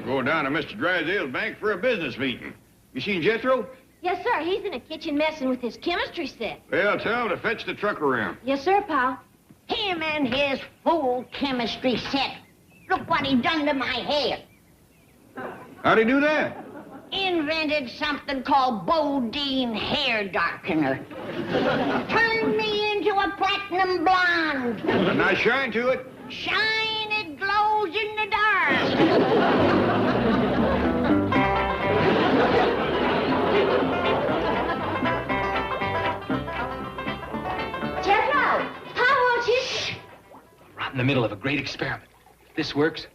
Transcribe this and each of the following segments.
I'm going down to Mr. Drysdale's bank for a business meeting. You seen Jethro? Yes, sir. He's in the kitchen messing with his chemistry set. Well, tell him to fetch the truck around. Yes, sir, pal. Him and his fool chemistry set. Look what he done to my hair. How'd he do that? Invented something called Bodine hair darkener. Turned me into a platinum blonde. A nice shine to it. Shine, it glows in the dark. Jethro, how won't you? Right in the middle of a great experiment. If this works.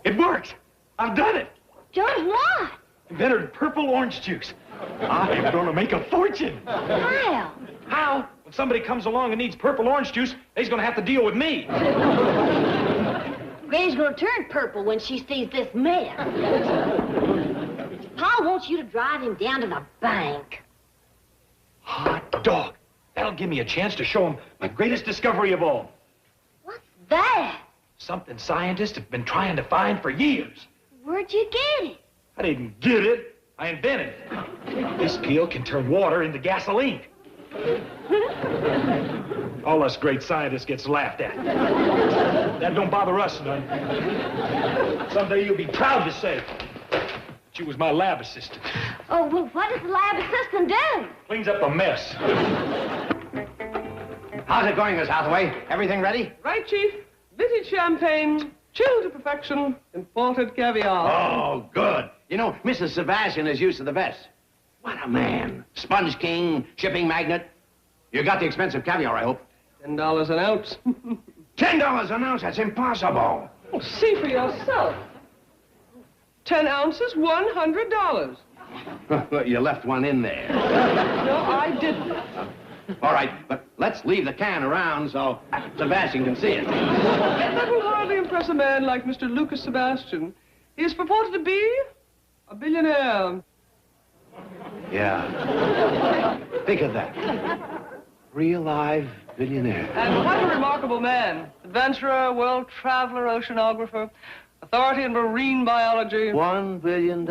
It works! I've done it! Done what? Invented purple orange juice. I'm gonna make a fortune. How? How? When somebody comes along and needs purple orange juice, they's gonna have to deal with me. Granny's gonna turn purple when she sees this mess. Pa wants you to drive him down to the bank. Hot dog. That'll give me a chance to show him my greatest discovery of all. What's that? Something scientists have been trying to find for years. Where'd you get it? I didn't get it. I invented it. This peel can turn water into gasoline. All us great scientists gets laughed at. That don't bother us none. Someday you'll be proud to say that you was my lab assistant. Oh, well, what does the lab assistant do? Cleans up a mess. How's it going, Miss Hathaway? Everything ready? Right, Chief. Vintage champagne, chilled to perfection, imported caviar. Oh, good. You know, Mrs. Sebastian is used to the best. What a man. Sponge king, shipping magnate. You got the expensive caviar, I hope. $10 an ounce. $10 an ounce? That's impossible. Oh, see for yourself. 10 ounces, $100. You left one in there. No, I didn't. All right, but let's leave the can around so Sebastian can see it. That will hardly impress a man like Mr. Lucas Sebastian. He is purported to be a billionaire. Yeah. Think of that. Real live billionaire. And quite a remarkable man. Adventurer, world traveler, oceanographer, authority in marine biology. $1 billion.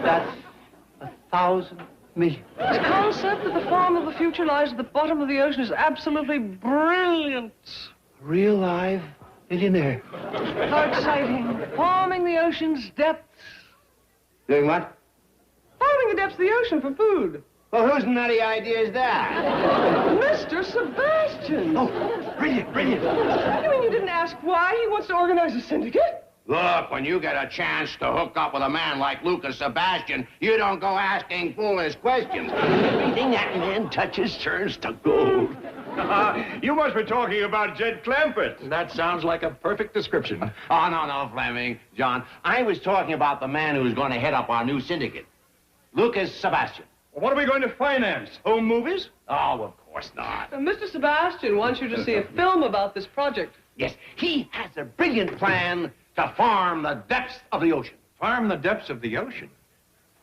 That's 1,000 million. His concept that the farm of the future lies at the bottom of the ocean is absolutely brilliant. Real live billionaire. How exciting. Farming the ocean's depths. Doing what? Farming the depths of the ocean for food. Well, whose nutty idea is that? Mr. Sebastian. Oh, brilliant, brilliant. You mean you didn't ask why he wants to organize a syndicate? Look, when you get a chance to hook up with a man like Lucas Sebastian, you don't go asking foolish questions. Everything that man touches turns to gold. You must be talking about Jed Clampetts. That sounds like a perfect description. Oh, no, Fleming. John, I was talking about the man who's going to head up our new syndicate. Lucas Sebastian. What are we going to finance? Home movies? Oh, of course not. Mr. Sebastian wants you to see a film about this project. Yes, he has a brilliant plan to farm the depths of the ocean. Farm the depths of the ocean?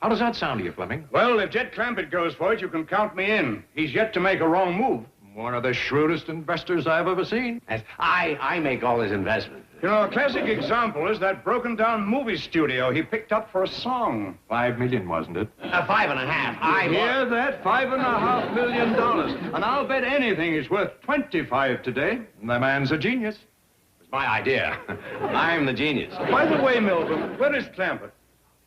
How does that sound to you, Fleming? Well, if Jed Clampett goes for it, you can count me in. He's yet to make a wrong move. One of the shrewdest investors I've ever seen. Yes, I make all his investments. You know, a classic example is that broken-down movie studio he picked up for a song. $5 million, wasn't it? 5.5. I Hear that? $5.5 million. And I'll bet anything is worth 25 today. The man's a genius. It's my idea. I'm the genius. By the way, Milton, where is Clampett?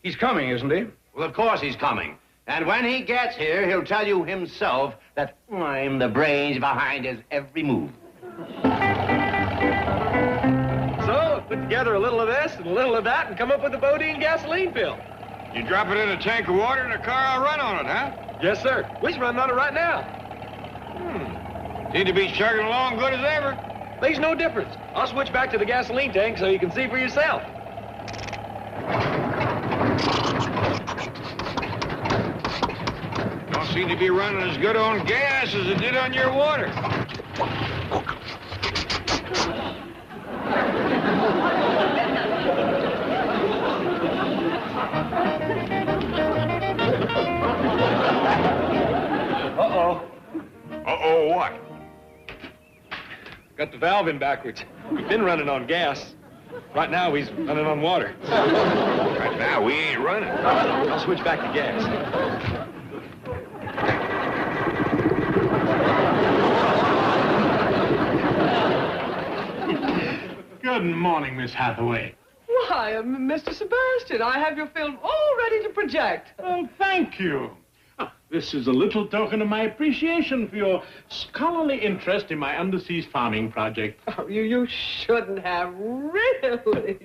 He's coming, isn't he? Well, of course he's coming. And when he gets here, he'll tell you himself that I'm the brains behind his every move. So, put together a little of this and a little of that and come up with the Bodine gasoline pill. You drop it in a tank of water and the car will run on it, huh? Yes, sir. We's running on it right now. Seem to be chugging along good as ever. Makes no difference. I'll switch back to the gasoline tank so you can see for yourself. Don't seem to be running as good on gas as it did on your water. Uh-oh. Uh-oh, what? Got the the valve in backwards. We've been running on gas. Right now, he's running on water. Right now, we ain't running. I'll switch back to gas. Good morning, Miss Hathaway. Why, Mr. Sebastian, I have your film all ready to project. Oh, thank you. This is a little token of my appreciation for your scholarly interest in my undersea farming project. Oh, you shouldn't have, really.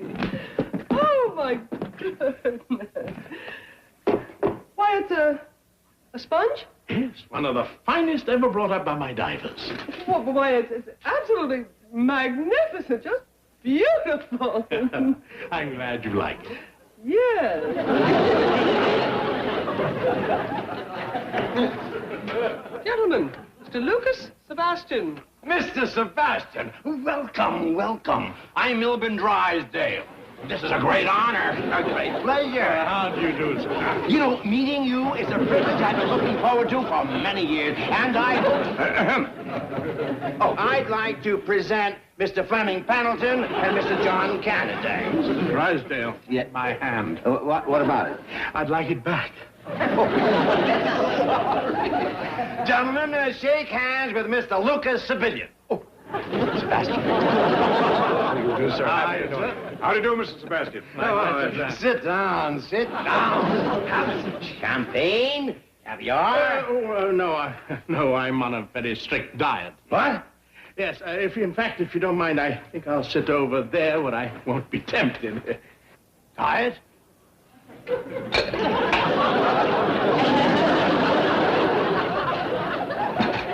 Oh, my goodness. Why, it's a sponge? Yes, one of the finest ever brought up by my divers. Why, it's absolutely magnificent, just beautiful. I'm glad you like it. Yes. Gentlemen, Mr. Lucas Sebastian. Mr. Sebastian, welcome, welcome. I'm Milburn Drysdale. This is a great honor, a great pleasure. How do you do, sir? You know, meeting you is a privilege I've been looking forward to for many years, and I'd like to present Mr. Fleming Pendleton and Mr. John Canada. Mr. Drysdale, my hand. What about it? I'd like it back. Gentlemen, shake hands with Mr. Lucas Sebastian. Oh, Sebastian. How do you do, sir? How do you do, Mr. Sebastian? Sit down, sit down. Have some champagne, caviar. No, I'm on a very strict diet. What? Yes, if you don't mind, I think I'll sit over there where I won't be tempted. Diet?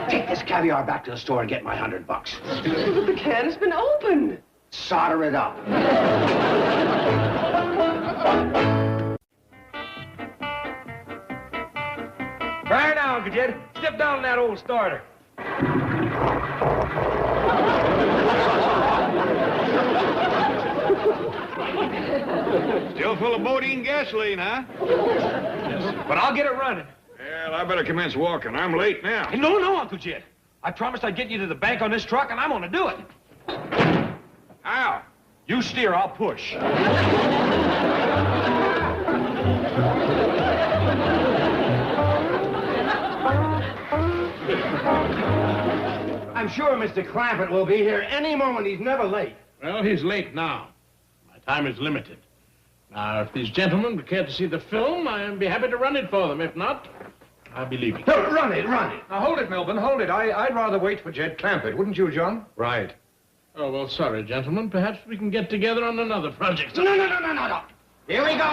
Take this caviar back to the store and get my $100. But the can has been opened. Solder it up. Right now, Uncle Jed. Step down on that old starter. Still full of bodine gasoline, huh? But I'll get it running. Well, I better commence walking. I'm late now. Hey, no, Uncle Jed. I promised I'd get you to the bank on this truck, and I'm gonna do it. How? You steer, I'll push. I'm sure Mr. Clampett will be here any moment. He's never late. Well, he's late now. My time is limited. Now, if these gentlemen would care to see the film, I'd be happy to run it for them. If not, I'll be leaving. No, run it. Now, hold it, Milburn, hold it. I'd rather wait for Jed Clampett, wouldn't you, John? Right. Oh, well, sorry, gentlemen. Perhaps we can get together on another project. No. Here we go. Go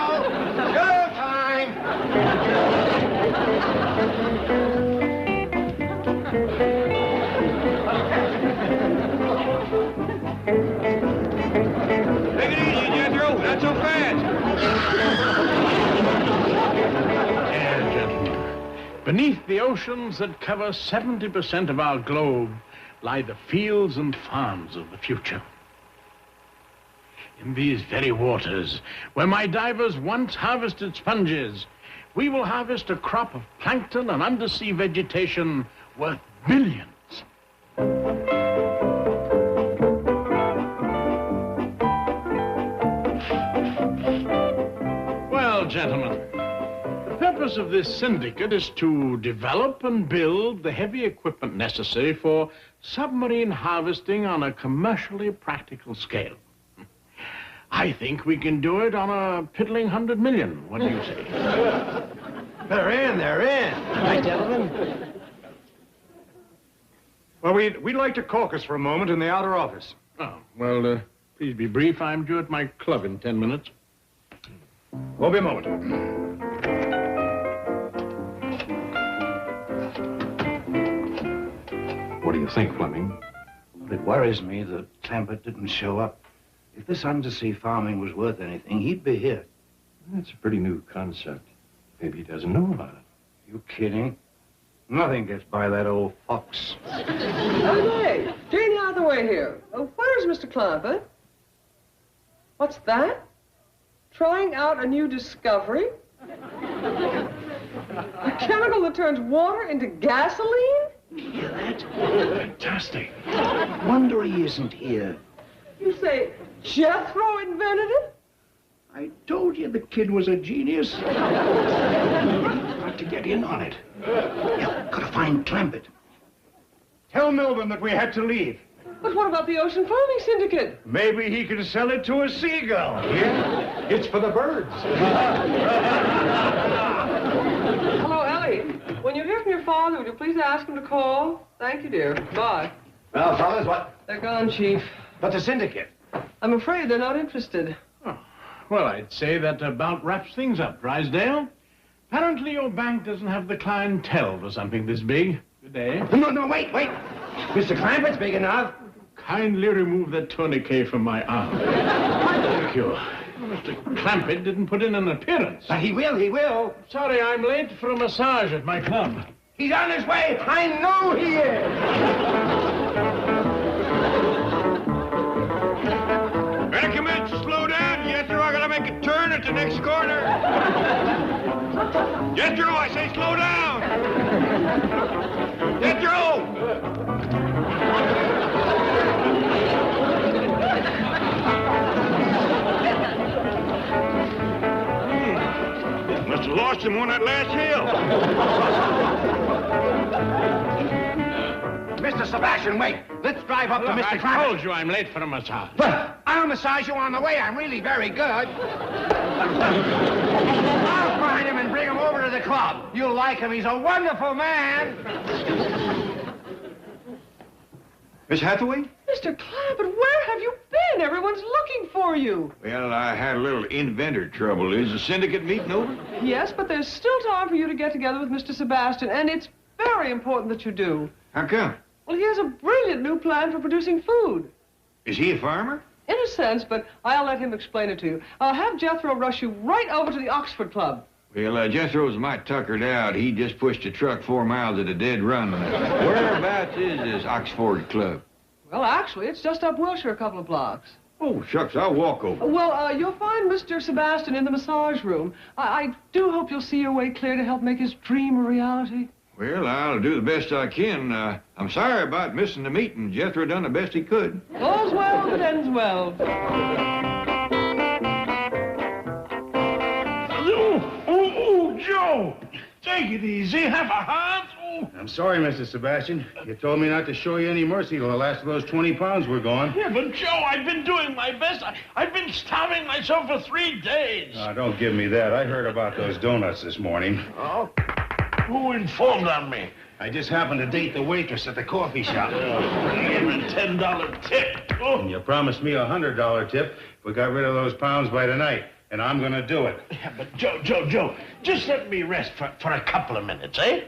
time. Take it easy, Jethro. Not so fast. Yeah, gentlemen. Beneath the oceans that cover 70% of our globe lie the fields and farms of the future. In these very waters, where my divers once harvested sponges, we will harvest a crop of plankton and undersea vegetation worth billions. Well, gentlemen, the purpose of this syndicate is to develop and build the heavy equipment necessary for submarine harvesting on a commercially practical scale. I think we can do it on a piddling 100 million. What do you say? They're in. Hi, gentlemen. Well, we'd like to caucus for a moment in the outer office. Oh, well, please be brief. I'm due at my club in 10 minutes. Won't be a moment. What do you think, Fleming? It worries me that Clampett didn't show up. If this undersea farming was worth anything, he'd be here. That's a pretty new concept. Maybe he doesn't know about it. You kidding? Nothing gets by that old fox. Oh, hey, Jane Hathaway here. Where's Mr. Clampett? What's that? Trying out a new discovery? A chemical that turns water into gasoline? Hear that? Fantastic. Wonder he isn't here. You say Jethro invented it? I told you the kid was a genius. Got to get in on it. Yeah, gotta find Clampett. Tell Milburn that we had to leave. But what about the Ocean Farming Syndicate? Maybe he can sell it to a seagull. Yeah? It's for the birds. Hello, Ellie. When you hear from your father, would you please ask him to call? Thank you, dear. Bye. Well, fellas, what? They're gone, Chief. But the syndicate. I'm afraid they're not interested. Oh, well, I'd say that about wraps things up, Drysdale. Apparently your bank doesn't have the clientele for something this big. Good day. No, wait. Mr. Clampett's big enough. Kindly remove that tourniquet from my arm. Thank you. Mr. Clampett didn't put in an appearance. But he will. Sorry, I'm late for a massage at my club. He's on his way. I know he is. Recommend slow down, Jethro. I gotta make a turn at the next corner. Jethro, I say slow down. Jethro! Must have lost him on that last hill. Mr. Sebastian, wait. Let's drive up to Mr. I Clampett. told you I'm late for a massage. But I'll massage you on the way. I'm really very good. I'll find him and bring him over to the club. You'll like him. He's a wonderful man. Miss Hathaway? Mr. Clampett, where have you been? Everyone's looking for you. Well, I had a little inventor trouble. Is the syndicate meeting over? Yes, but there's still time for you to get together with Mr. Sebastian, and it's very important that you do. How come? Well, he has a brilliant new plan for producing food. Is he a farmer? In a sense, but I'll let him explain it to you. I'll have Jethro rush you right over to the Oxford Club. Well, Jethro's might tuckered out. He just pushed a truck 4 miles at a dead run. Whereabouts is this Oxford Club? Well, actually, it's just up Wilshire a couple of blocks. Oh, shucks, I'll walk over. Well, you'll find Mr. Sebastian in the massage room. I do hope you'll see your way clear to help make his dream a reality. Well, I'll do the best I can. I'm sorry about missing the meeting. Jethro done the best he could. All's well that ends well. Oh, Joe! Take it easy. Have a heart. Oh. I'm sorry, Mr. Sebastian. You told me not to show you any mercy till the last of those 20 pounds were gone. Yeah, but Joe, I've been doing my best. I've been starving myself for 3 days. Don't give me that. I heard about those donuts this morning. Oh? Who informed on me? I just happened to date the waitress at the coffee shop. Give him a $10 tip. Oh. And you promised me a $100 tip if we got rid of those pounds by tonight. And I'm gonna do it. Yeah, but Joe, just let me rest for a couple of minutes, eh?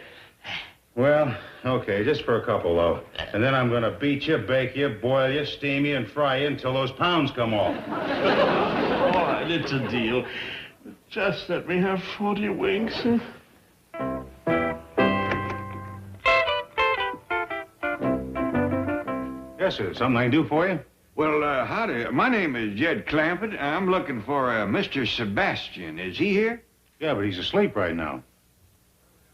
Well, okay, just for a couple, though. And then I'm gonna beat you, bake you, boil you, steam you, and fry you until those pounds come off. All right, it's a deal. Just let me have 40 winks. Yes, sir. Something I can do for you? Well, howdy. My name is Jed Clampett. I'm looking for Mr. Sebastian. Is he here? Yeah, but he's asleep right now.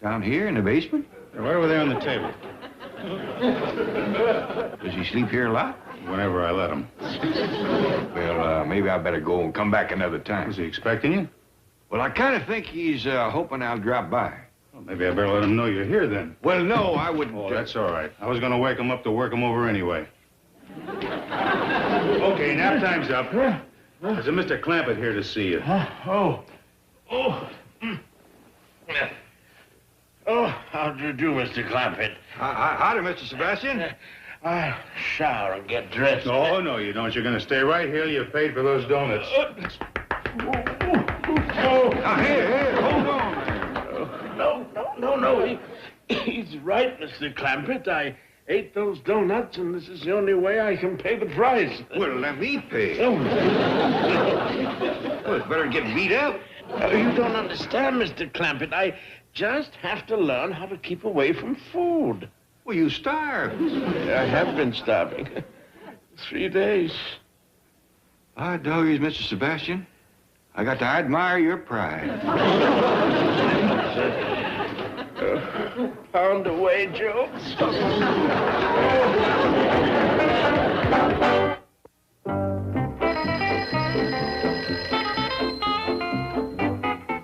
Down here in the basement? Right over there on the table. Does he sleep here a lot? Whenever I let him. Well, maybe I better go and come back another time. Was he expecting you? Well, I kind of think he's hoping I'll drop by. Well, maybe I better let him know you're here then. Well, no, I wouldn't. Oh, that's all right. I was going to wake him up to work him over anyway. Okay, nap time's up. There's a Mr. Clampett here to see you. Oh, how do you do, Mr. Clampett? Howdy, Mr. Sebastian. I'll shower and get dressed. Oh, no, you don't. You're going to stay right here. You paid for those donuts. Now, here, hold on. No. He's right, Mr. Clampett. I ate those donuts, and this is the only way I can pay the price. Well, let me pay. Oh. Well, it's better than getting beat up. You don't understand, Mr. Clampett. I just have to learn how to keep away from food. Well, you starved. I have been starving. 3 days. By doggies, Mr. Sebastian. I got to admire your pride. Pound away, Joe.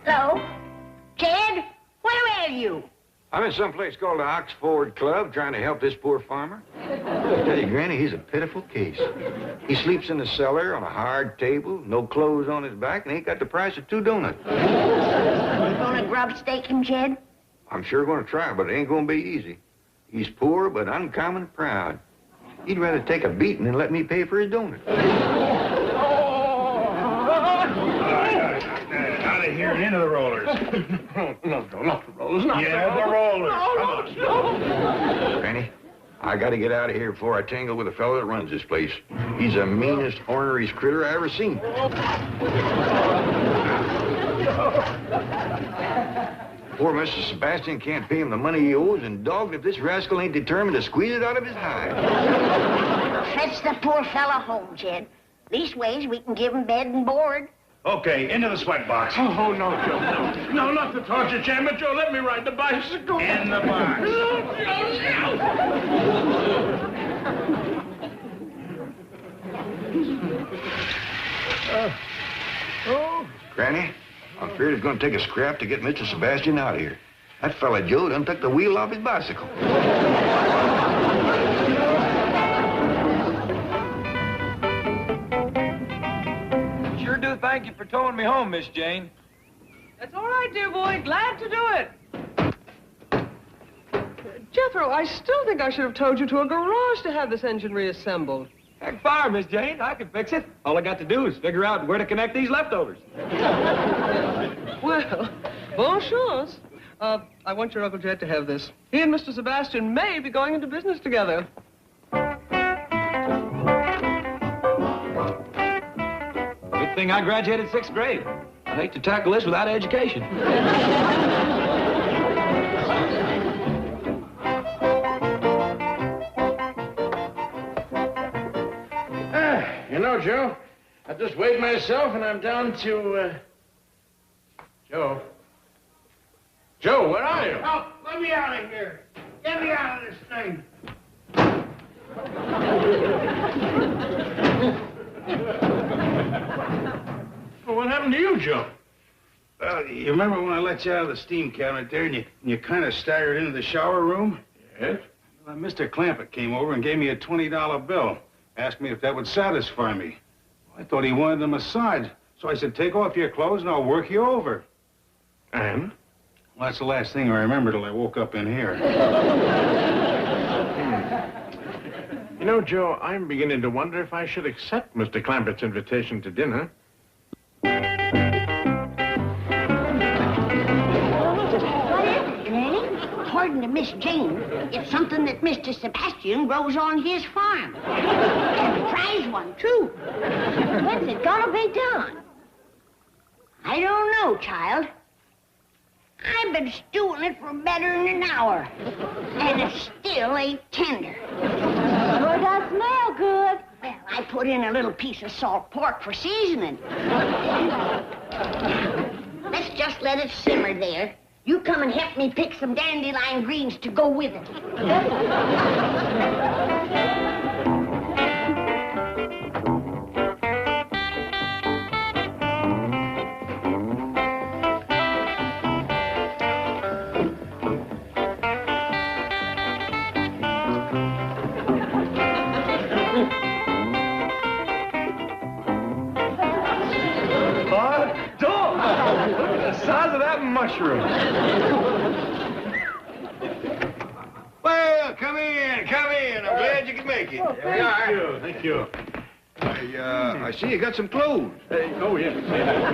Hello? Jed? Where are you? I'm in some place called the Oxford Club trying to help this poor farmer. I tell you, Granny, he's a pitiful case. He sleeps in the cellar on a hard table, no clothes on his back, and ain't got the price of 2 donuts. You gonna grub stake him, Jed? I'm sure going to try, but it ain't going to be easy. He's poor, but uncommon proud. He'd rather take a beating than let me pay for his donuts. Out of here and into the rollers. No, not the rollers. Not Yeah, the rollers. Granny, I got to get out of here before I tangle with the fellow that runs this place. He's the meanest, orneriest critter I ever seen. Poor Mr. Sebastian can't pay him the money he owes, and dogged if this rascal ain't determined to squeeze it out of his hide. Fetch the poor fella home, Jed. Leastways, we can give him bed and board. Okay, into the sweat box. Oh, no, Joe, no. No, not the torture chamber. Joe, let me ride the bicycle. In the box. No, Joe. Granny, I'm afraid it's going to take a scrap to get Mr. Sebastian out of here. That fella Joe done took the wheel off his bicycle. Sure do thank you for towing me home, Miss Jane. That's all right, dear boy. Glad to do it. Jethro, I still think I should have towed you to a garage to have this engine reassembled. Heck fire, Miss Jane. I can fix it. All I got to do is figure out where to connect these leftovers. Well, bon chance. I want your Uncle Jed to have this. He and Mr. Sebastian may be going into business together. Good thing I graduated 6th grade. I hate to tackle this without education. You know, Joe, I just weighed myself and I'm down to, Joe. Joe, where are you? Oh, let me out of here. Get me out of this thing. Well, what happened to you, Joe? Well, you remember when I let you out of the steam cabinet there and you kind of staggered into the shower room? Yes? Well, Mr. Clampett came over and gave me a $20 bill. Asked me if that would satisfy me. I thought he wanted a massage. So I said, take off your clothes and I'll work you over. And? Well, that's the last thing I remember till I woke up in here. You know, Joe, I'm beginning to wonder if I should accept Mr. Clampett's invitation to dinner. What is it, Granny? According to Miss Jane, it's something that Mr. Sebastian grows on his farm. And a prize one, too. When's it gonna be done? I don't know, child. I've been stewing it for better than an hour. And it still ain't tender. Sure does smell good. Well, I put in a little piece of salt pork for seasoning. Let's just let it simmer there. You come and help me pick some dandelion greens to go with it. Size of that mushroom. Well, come in, come in. I'm glad you could make it. There we are. Thank you. I see you got some clothes. Oh, yes.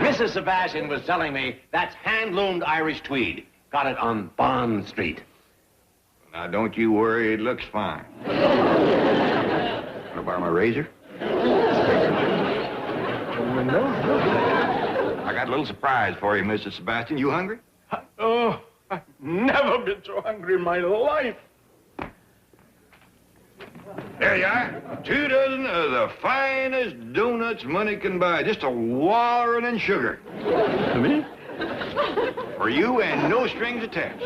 Mrs. Sebastian was telling me that's hand-loomed Irish tweed. Got it on Bond Street. Now, don't you worry. It looks fine. Want to borrow my razor? I got a little surprise for you, Mr. Sebastian. You hungry? Oh, I've never been so hungry in my life. There you are. 2 dozen of the finest donuts money can buy. Just a wallering in sugar. Me? For you and no strings attached.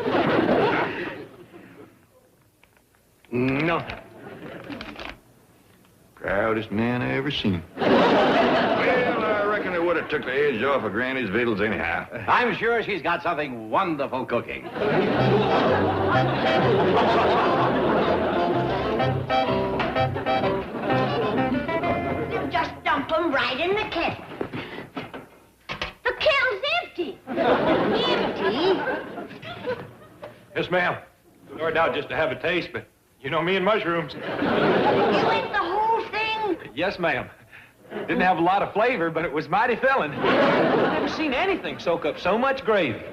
No. Proudest man I ever seen. Well, I reckon it would have took the edge off of Granny's victuals anyhow. I'm sure she's got something wonderful cooking. Just dump them right in the kettle. The kettle's empty. Empty? Yes, ma'am. Started out just to have a taste, but you know me and mushrooms. You ate the whole thing? Yes, ma'am. Didn't have a lot of flavor, but it was mighty filling. I've never seen anything soak up so much gravy.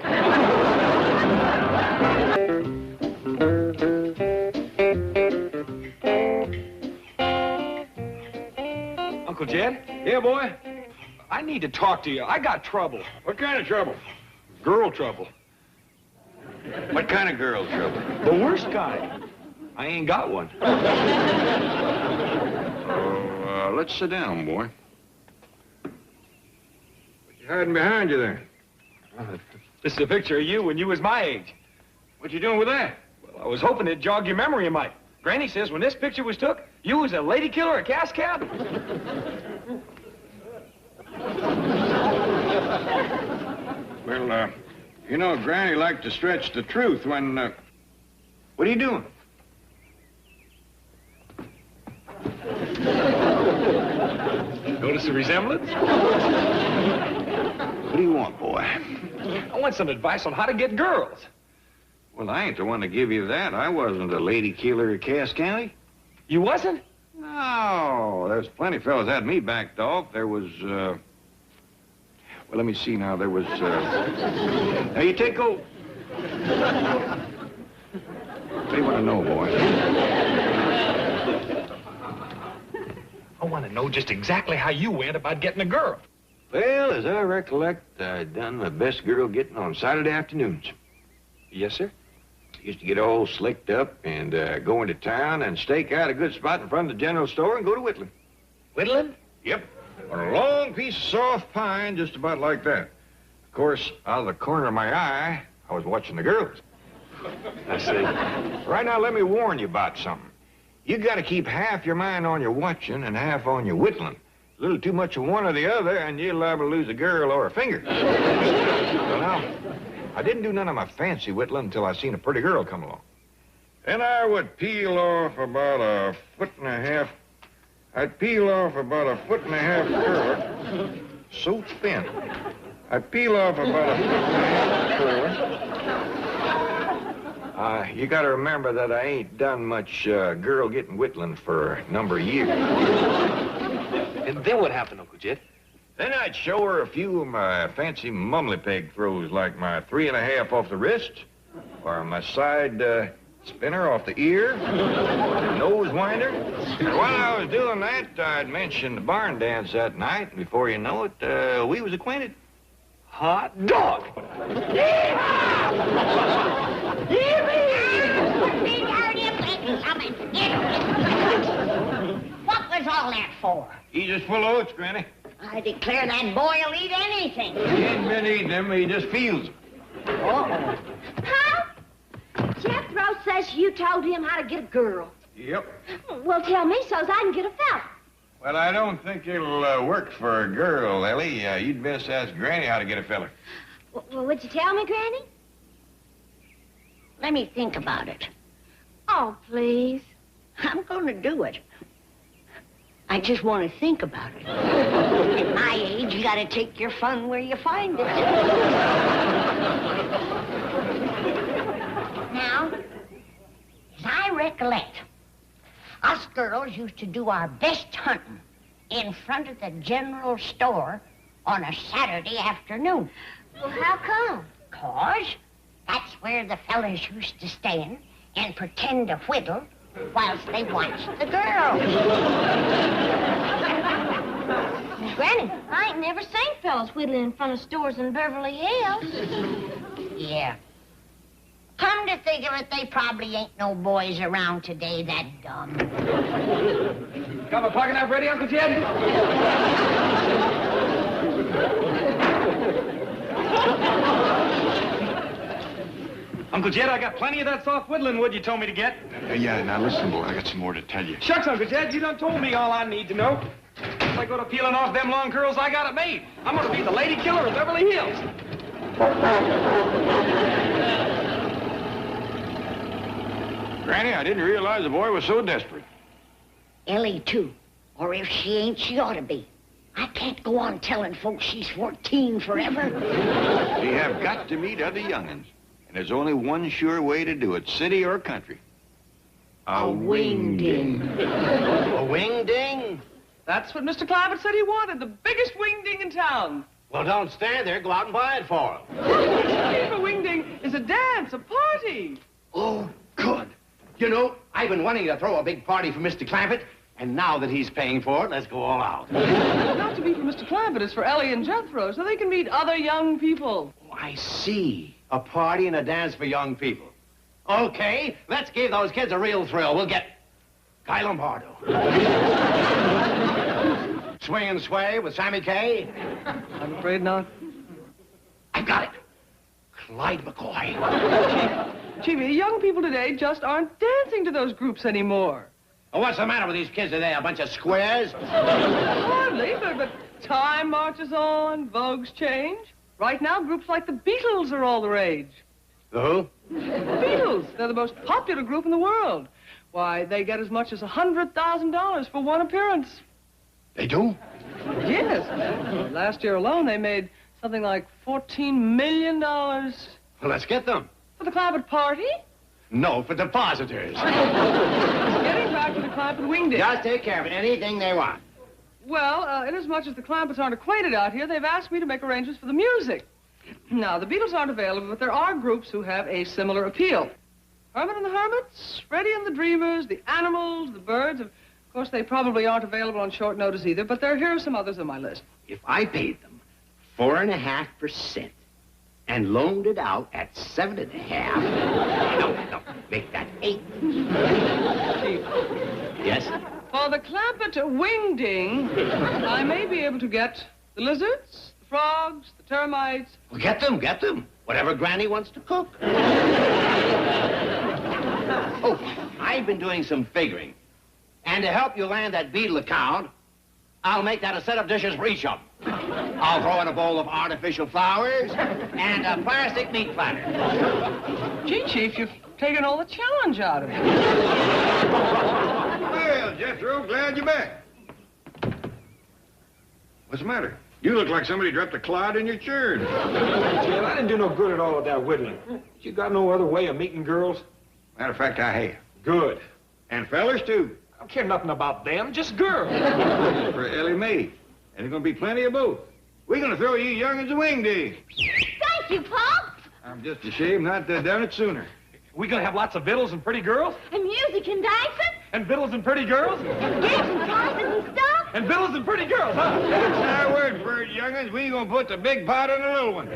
Uncle Jed? Yeah, boy? I need to talk to you. I got trouble. What kind of trouble? Girl trouble. What kind of girl trouble? The worst kind. I ain't got one. Oh, let's sit down, boy. What you hiding behind you there? This is a picture of you when you was my age. What you doing with that? Well, I was hoping it'd jog your memory a mite. Granny says when this picture was took, you was a lady killer or a cash cab. Well, you know, Granny liked to stretch the truth when, What are you doing? Notice the resemblance? What do you want, boy? I want some advice on how to get girls. Well, I ain't the one to give you that. I wasn't a lady killer at Cass County. You wasn't? No, there's plenty of fellas had me backed off. There was, well, let me see now. There was, Now, you take go. What do you want to know, boy? I want to know just exactly how you went about getting a girl. Well, as I recollect, I done my best girl getting on Saturday afternoons. Yes, sir. Used to get all slicked up and go into town and stake out a good spot in front of the general store and go to whittling. Whittling? Yep. On a long piece of soft pine, just about like that. Of course, out of the corner of my eye, I was watching the girls. I see. Right now, let me warn you about something. You got to keep half your mind on your watching and half on your whittling. A little too much of one or the other, and you're liable to lose a girl or a finger. Well, now, I didn't do none of my fancy whittling until I seen a pretty girl come along. Then I would peel off about a foot and a half. I'd peel off about a foot and a half curler, so thin. I'd peel off about a foot and a half curler. You got to remember that I ain't done much girl getting whittling for a number of years. And then what happened, Uncle Jed? Then I'd show her a few of my fancy mumbly peg throws, like my 3.5 off the wrist, or my side spinner off the ear, nose winder. And while I was doing that, I'd mention the barn dance that night, and before you know it, we was acquainted. Hot dog! What was all that for? He's just full of oats, Granny. I declare that boy'll eat anything. He ain't been eating them, he just feels them. Uh-oh. Huh? Jethro says you told him how to get a girl. Yep. Well, tell me so's I can get a fella. Well, I don't think it'll work for a girl, Ellie. You'd best ask Granny how to get a fella. Well, would you tell me, Granny? Let me think about it. Oh, please. I'm going to do it. I just want to think about it. At my age, you got to take your fun where you find it. Now, as I recollect, us girls used to do our best hunting in front of the general store on a Saturday afternoon. Well, how come? 'Cause that's where the fellas used to stand and pretend to whittle whilst they watched the girls. Granny, I ain't never seen fellas whittling in front of stores in Beverly Hills. Yeah. Come to think of it, they probably ain't no boys around today that dumb. Got my pocket knife ready, Uncle Jed? Uncle Jed, I got plenty of that soft whittling wood you told me to get. Yeah, now listen, boy, I got some more to tell you. Shucks, Uncle Jed, you done told me all I need to know. If I go to peeling off them long curls, I got it made. I'm gonna be the lady killer of Beverly Hills. Granny, I didn't realize the boy was so desperate. Ellie, too. Or if she ain't, she ought to be. I can't go on telling folks she's 14 forever. We have got to meet other young'uns. And there's only one sure way to do it, city or country. A wingding. A wing-ding? That's what Mr. Clampett said he wanted, the biggest wingding in town. Well, don't stand there. Go out and buy it for him. A wingding is a dance, a party. Oh, good. You know, I've been wanting to throw a big party for Mr. Clampett, and now that he's paying for it, let's go all out. Not to be for Mr. Clampett, it's for Ellie and Jethro, so they can meet other young people. Oh, I see. A party and a dance for young people. Okay, let's give those kids a real thrill. We'll get Guy Lombardo. Swing and Sway with Sammy Kaye. I'm afraid not. I got it. Clyde McCoy. Chief, young people today just aren't dancing to those groups anymore. Oh, what's the matter with these kids today? A bunch of squares? Hardly, but time marches on, vogues change. Right now, groups like the Beatles are all the rage. The who? The Beatles. They're the most popular group in the world. Why, they get as much as $100,000 for one appearance. They do? Yes. Last year alone, they made something like $14 million. Well, let's get them. For the Clampett party? No, for depositors. Getting back to the Clampett wingding. Just take care of it. Anything they want. Well, inasmuch as the Clampetts aren't acquainted out here, they've asked me to make arrangements for the music. Now, the Beatles aren't available, but there are groups who have a similar appeal. Herman and the Hermits, Freddie and the Dreamers, the Animals, the Birds. Of course, they probably aren't available on short notice either, but here are some others on my list. If I paid them 4.5% and loaned it out at 7.5%, no, make that 8. Yes? For the Clampett wingding, I may be able to get the lizards, the frogs, the termites. Well, get them. Whatever Granny wants to cook. Oh, I've been doing some figuring. And to help you land that Beatle account, I'll make that a set of dishes for each of them. I'll throw in a bowl of artificial flowers and a plastic meat platter. Gee, Chief, you've taken all the challenge out of it. Well, Jethro, glad you're back. What's the matter? You look like somebody dropped a clod in your churn. Jed, I didn't do no good at all with that whittling. You got no other way of meeting girls? Matter of fact, I have. Good. And fellers, too. I don't care nothing about them, just girls. For Ellie Mae. And there's going to be plenty of both. We're going to throw you young'uns a wingding. Thank you, Pop. I'm just ashamed not to have done it sooner. We gonna have lots of victuals and pretty girls? And music and dancing. And victuals and pretty girls? And games and prizes and stuff. And victuals and pretty girls, huh? That's our word for it, young'uns. We ain't going to put the big pot in the little one.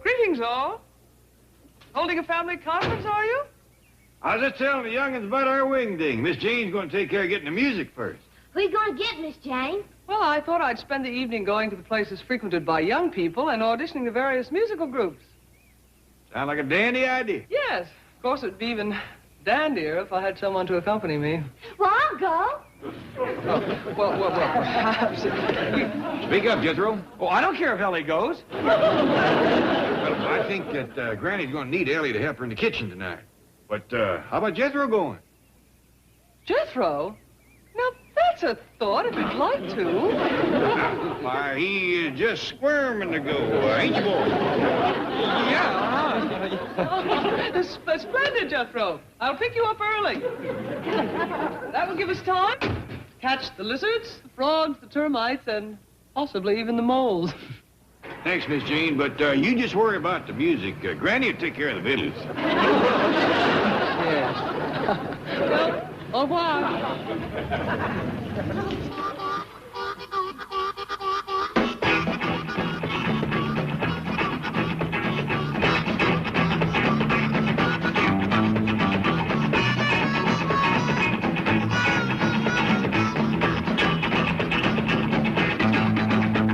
Greetings, all. Holding a family conference, are you? I was just telling the young'uns about our wingding. Miss Jane's going to take care of getting the music first. Who are you going to get, Miss Jane? Well, I thought I'd spend the evening going to the places frequented by young people and auditioning the various musical groups. Sound like a dandy idea. Yes. Of course, it'd be even dandier if I had someone to accompany me. Well, I'll go. Well, perhaps. Speak up, Jethro. Oh, I don't care if Ellie goes. Well, I think that Granny's going to need Ellie to help her in the kitchen tonight. But how about Jethro going? Jethro? Now, that's a thought, if you'd like to. Why, he is just squirming to go, ain't you, boy? Yeah. Splendid, Jethro. I'll pick you up early. That will give us time to catch the lizards, the frogs, the termites, and possibly even the moles. Thanks, Miss Jane, but you just worry about the music. Granny will take care of the victuals. Yes. Well, au revoir.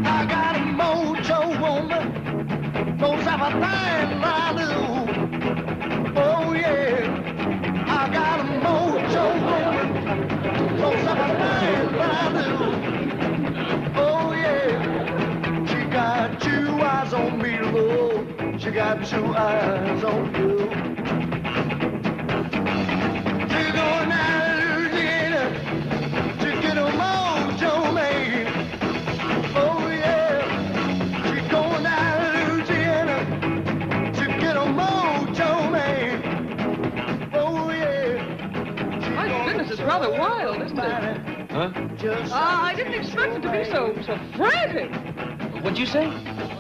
I got a moan got two eyes on you. She's going down to Louisiana to get a mojo man. Oh yeah, she's going down to Louisiana to get a mojo man. Oh yeah. My goodness, it's rather wild, isn't it? Huh? I didn't expect it to be so frantic. What'd you say?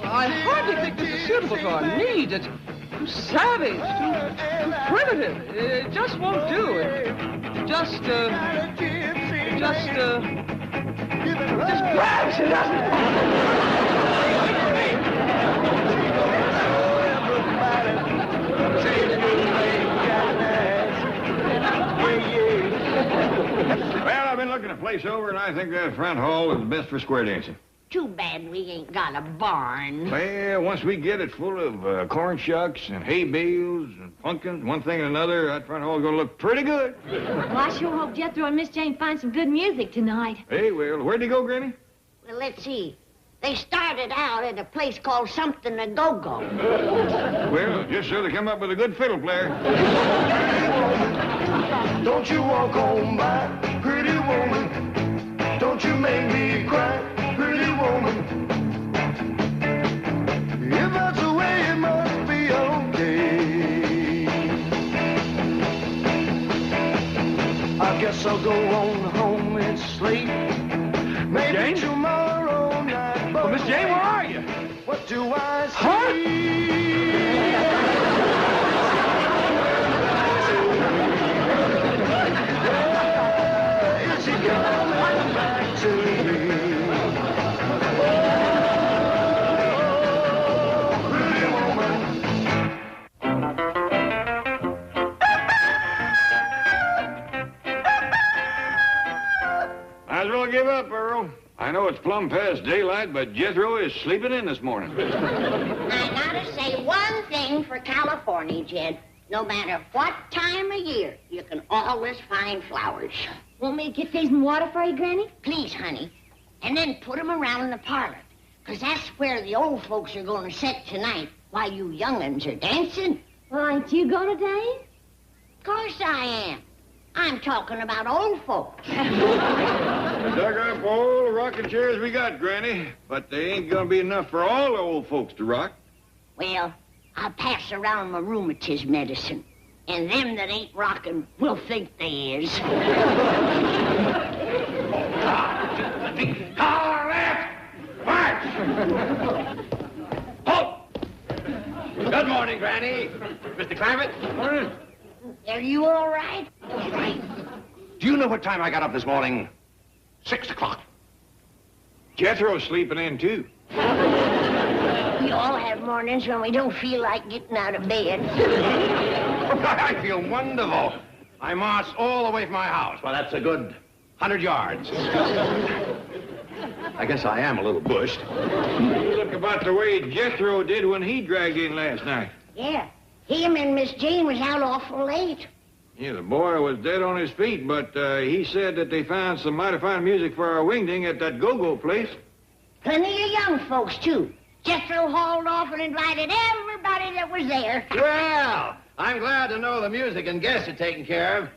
I hardly think this is suitable to our needs. It's too savage, too primitive. It just won't do. It just grabs it, doesn't it? Well, I've been looking the place over, and I think that front hall is best for square dancing. Too bad we ain't got a barn. Well, once we get it full of corn shucks and hay bales and pumpkins, one thing and another, that front hall's gonna look pretty good. Well, I sure hope Jethro and Miss Jane find some good music tonight. Hey, well, where'd they go, Granny? Well, let's see. They started out at a place called Something to Go-Go. Well, just so they come up with a good fiddle player. Don't you walk on by, pretty woman. Don't you make me cry, pretty woman. If that's the way it must be, okay. I guess I'll go on home, it's late. Maybe Jane? tomorrow night. Well, Miss Jane, where are you? What do I see? Is he coming back to me? Oh, pretty woman. Might as well give up, Earl. I know it's plumb past daylight, but Jethro is sleeping in this morning. I gotta say one thing for California, Jed. No matter what time of year, you can always find flowers. Want me to get these in water for you, Granny? Please, honey. And then put 'em around in the parlor. 'Cause that's where the old folks are gonna sit tonight while you young'uns are dancing. Well, ain't you gonna dance? Of course I am. I'm talking about old folks. Dug up all the rocking chairs we got, Granny, but they ain't gonna be enough for all the old folks to rock. Well, I'll pass around my rheumatism medicine. And them that ain't rocking will think they is. Car left! March! Halt! Good morning, Granny. Mr. Clampett? Are you all right? All right. Do you know what time I got up this morning? 6 o'clock. Jethro's sleeping in, too. We all have mornings when we don't feel like getting out of bed. I feel wonderful. I marched all the way from my house. Well, that's a good 100 yards. I guess I am a little bushed. Look about the way Jethro did when he dragged in last night. Yeah, him and Miss Jane was out awful late. Yeah, the boy was dead on his feet, but he said that they found some mighty fine music for our wingding at that go-go place. Plenty of young folks, too. Jethro hauled off and invited everybody that was there. Well, I'm glad to know the music and guests are taken care of.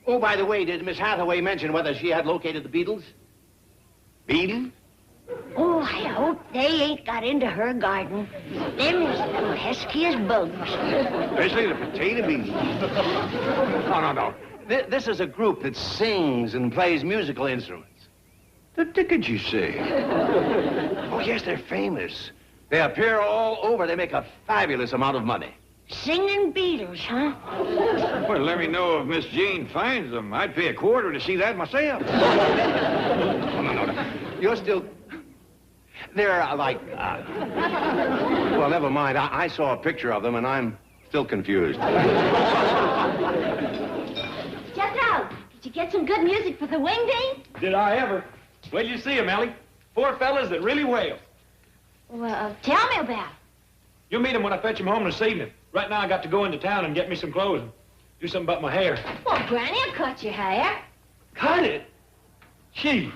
Oh, by the way, did Miss Hathaway mention whether she had located the Beatles? Beatles? Oh, I hope they ain't got into her garden. Them is the peskiest bugs. Especially the potato beans. No. This is a group that sings and plays musical instruments. The dickens you say? Oh, yes, they're famous. They appear all over. They make a fabulous amount of money. Singing Beatles, huh? Well, let me know if Miss Jane finds them. I'd pay a quarter to see that myself. No. You're still... They're like... Well, never mind. I saw a picture of them, and I'm still confused. Jethro, did you get some good music for the wingding? Did I ever? Wait till you see 'em, Ellie. 4 fellas that really wail. Well, tell me about it. You'll meet 'em when I fetch 'em home this evening. Right now, I got to go into town and get me some clothes and do something about my hair. Well, Granny, I'll cut your hair. Cut it? Gee.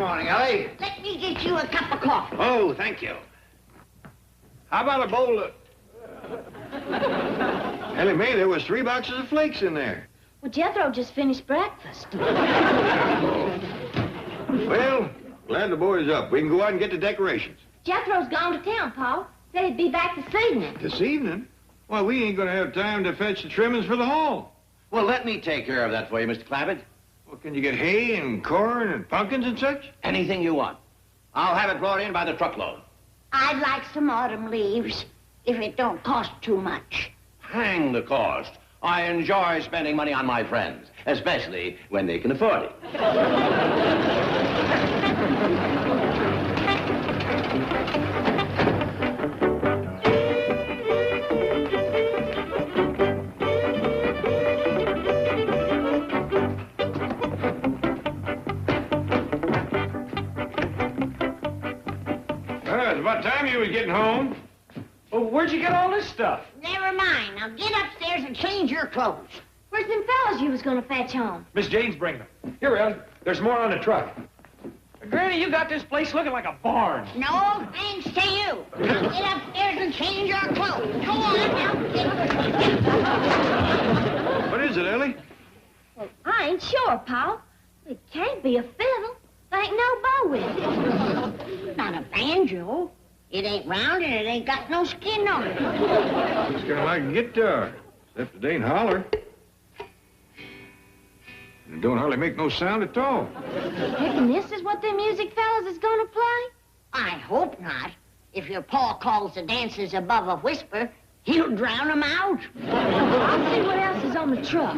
morning, Ellie. Let me get you a cup of coffee. Oh, thank you. How about a bowl of... Ellie Mae, there was 3 boxes of flakes in there. Well, Jethro just finished breakfast. Well, glad the boy's up. We can go out and get the decorations. Jethro's gone to town, Pa. Said he'd be back this evening. This evening? Why, we ain't gonna have time to fetch the trimmings for the hall. Well, let me take care of that for you, Mr. Clampett. Well, can you get hay and corn and pumpkins and such? Anything you want. I'll have it brought in by the truckload. I'd like some autumn leaves, if it don't cost too much. Hang the cost. I enjoy spending money on my friends, especially when they can afford it. It's about time you was getting home. Well, where'd you get all this stuff? Never mind. Now get upstairs and change your clothes. Where's them fellas you was gonna fetch home? Miss Jane's bringing them. Here, Ellie. There's more on the truck. Granny, you got this place looking like a barn. No, thanks to you. Now get upstairs and change your clothes. Go on now. What is it, Ellie? Well, I ain't sure, Pa. It can't be a fiddle. There ain't no bow with it. Not a banjo. It ain't round and it ain't got no skin on it. It's kind of like a guitar, except it ain't holler. It don't hardly make no sound at all. Reckon this is what the music fellas is gonna play? I hope not. If your pa calls the dances above a whisper, he'll drown them out. I'll see what else is on the truck.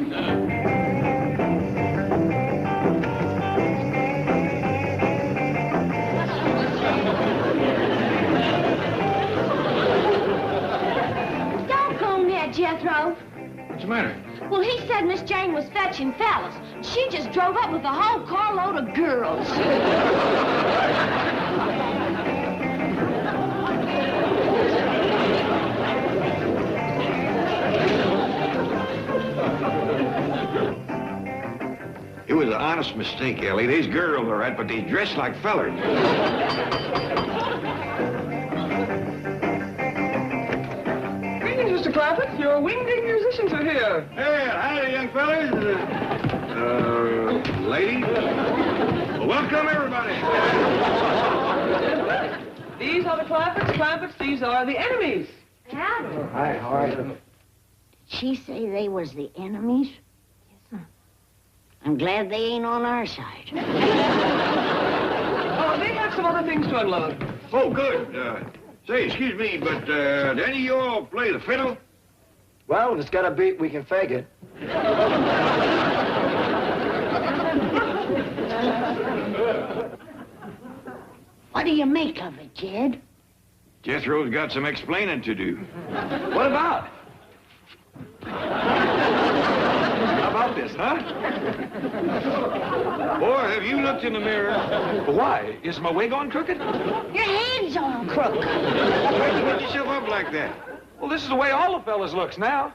Jethro. What's the matter? Well, he said Miss Jane was fetching fellas. She just drove up with a whole carload of girls. It was an honest mistake, Ellie. These girls are right, but they dress like fellers. Mr. Clampett, your winged musicians are here. Hey, howdy, young fellas. Lady. Well, welcome, everybody. These are the Clampetts, these are the enemies. Howdy. Hi, how are you? Did she say they was the enemies? Yes, sir. I'm glad they ain't on our side. Oh, they have some other things to unload. Oh, good. Say, excuse me, but do any of you all play the fiddle? Well, it's got a beat, we can fake it. What do you make of it, Jed? Jethro's got some explaining to do. What about? How about this, huh? Boy, have you looked in the mirror? Why? Is my wig on crooked? Your head's on crook. Why'd you get yourself up like that? Well, this is the way all the fellas looks now.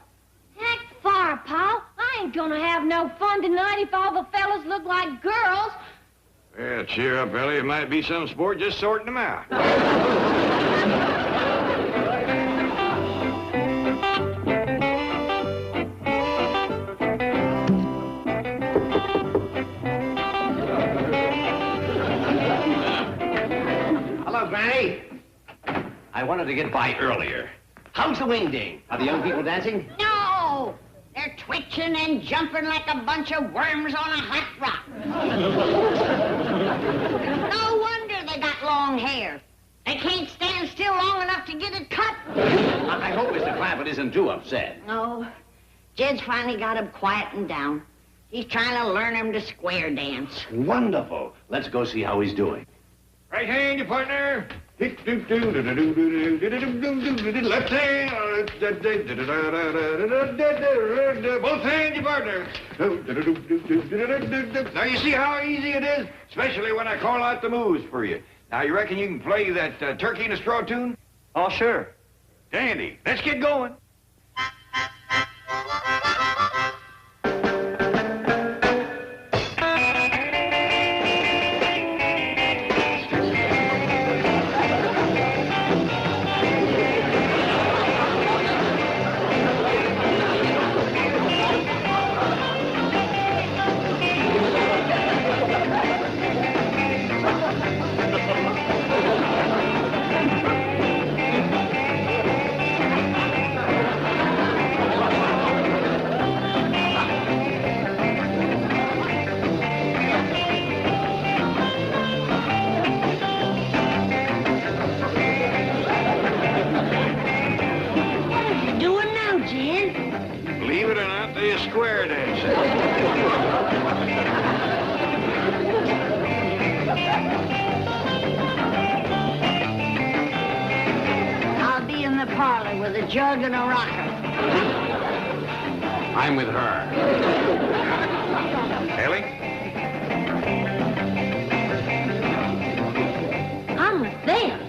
Heck far, Pa. I ain't gonna have no fun tonight if all the fellas look like girls. Well, cheer up, Ellie. It might be some sport just sorting them out. Hello, Granny. I wanted to get by earlier. How's the wingding? Are the young people dancing? No! They're twitching and jumping like a bunch of worms on a hot rock. No wonder they got long hair. They can't stand still long enough to get it cut. I hope Mr. Clampett isn't too upset. No. Jed's finally got him quieting down. He's trying to learn him to square dance. Wonderful. Let's go see how he's doing. Right hand, your partner. Left hand. Both hands, your partner. Now, you see how easy it is? Especially when I call out the moves for you. Now, you reckon you can play that Turkey in a Straw tune? Oh, sure. Dandy. Let's get going. parlor with a jug and a rocker. I'm with her. Ellie? I'm with them.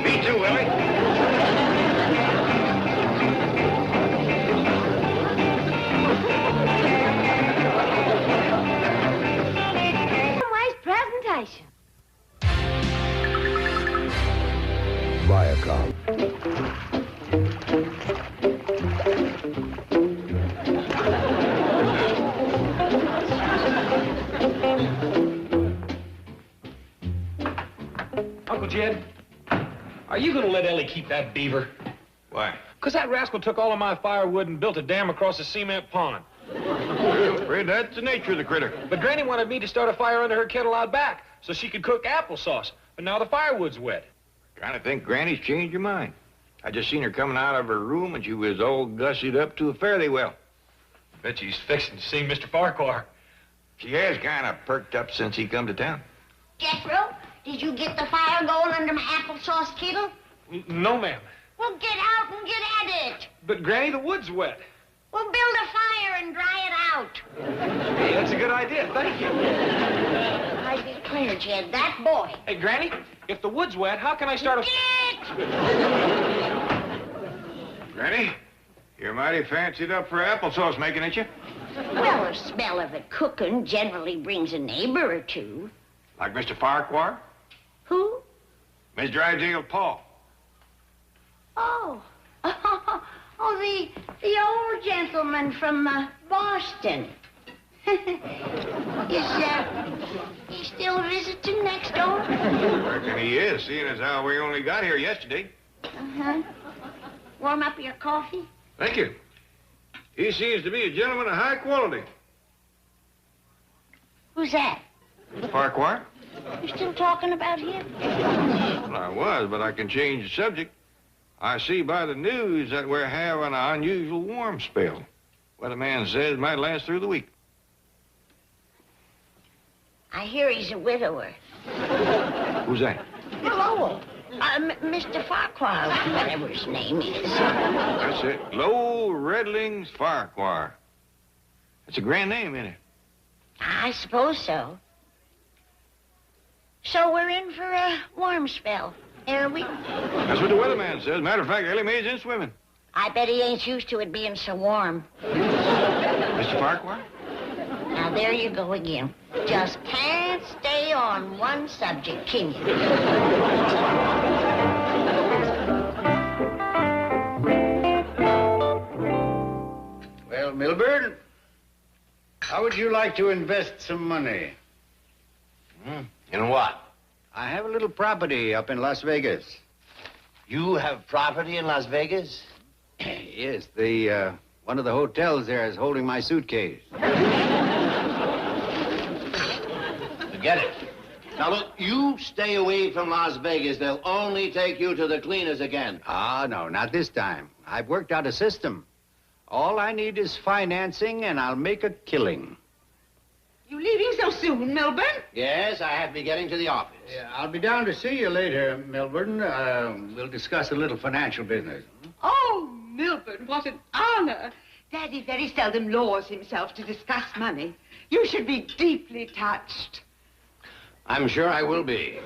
Me too, Willie. Where's presentation? Viacom. Uncle Jed, are you going to let Ellie keep that beaver? Why? Because that rascal took all of my firewood and built a dam across a cement pond. Well, afraid that's the nature of the critter. But Granny wanted me to start a fire under her kettle out back so she could cook applesauce. But now the firewood's wet. Trying to think Granny's changed her mind. I just seen her coming out of her room and she was all gussied up to a fairly well. Bet she's fixing to see Mr. Farquhar. She has kind of perked up since he come to town. Jethro, did you get the fire going under my applesauce kettle? No, ma'am. Well, get out and get at it. But, Granny, the wood's wet. Well, build a fire and dry it out. Hey, that's a good idea. Thank you. I declare, Jed, that boy. Hey, Granny, if the wood's wet, how can I start a... Granny, you're mighty fancied up for applesauce making, ain't you? Well, the smell of it cooking generally brings a neighbor or two. Like Mr. Farquhar? Who? Mr. Drydale Paul. Oh. Oh, the old gentleman from Boston. Is he still visiting next door? I reckon he is, seeing as how we only got here yesterday. Uh-huh. Warm up your coffee? Thank you. He seems to be a gentleman of high quality. Who's that? Farquhar? You still talking about him? Well, I was, but I can change the subject. I see by the news that we're having an unusual warm spell. Weatherman says it might last through the week. I hear he's a widower. Who's that? Hello. Mr. Farquhar, whatever his name is. That's it. Low Redlings Farquhar. That's a grand name, isn't it? I suppose so. So we're in for a warm spell, are we? That's what the weatherman says. Matter of fact, Ellie Mae's in swimming. I bet he ain't used to it being so warm. Mr. Farquhar? Now, there you go again. Just can't stay on one subject, can you? Well, Milburn, how would you like to invest some money? In what? I have a little property up in Las Vegas. You have property in Las Vegas? Yes, one of the hotels there is holding my suitcase. Forget it. Now, look, you stay away from Las Vegas. They'll only take you to the cleaners again. Ah, no, not this time. I've worked out a system. All I need is financing, and I'll make a killing. You leaving so soon, Milburn? Yes, I have to be getting to the office. Yeah, I'll be down to see you later, Milburn. We'll discuss a little financial business. Oh, Milburn, what an honor. Daddy very seldom lowers himself to discuss money. You should be deeply touched. I'm sure I will be.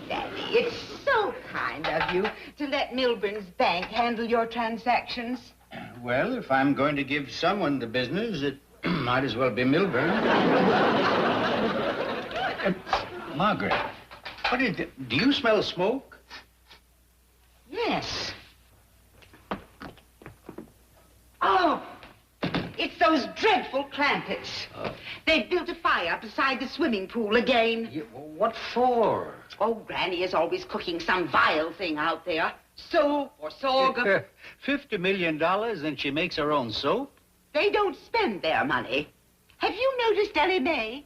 Daddy, it's so kind of you to let Milburn's bank handle your transactions. Well, if I'm going to give someone the business, it might as well be Milburn. Margaret, what is it? Do you smell smoke? Yes. Oh, it's those dreadful Clampetts. They built a fire beside the swimming pool again. What for? Oh, Granny is always cooking some vile thing out there. Soap or sorghum. $50 million and she makes her own soap? They don't spend their money. Have you noticed Ellie Mae?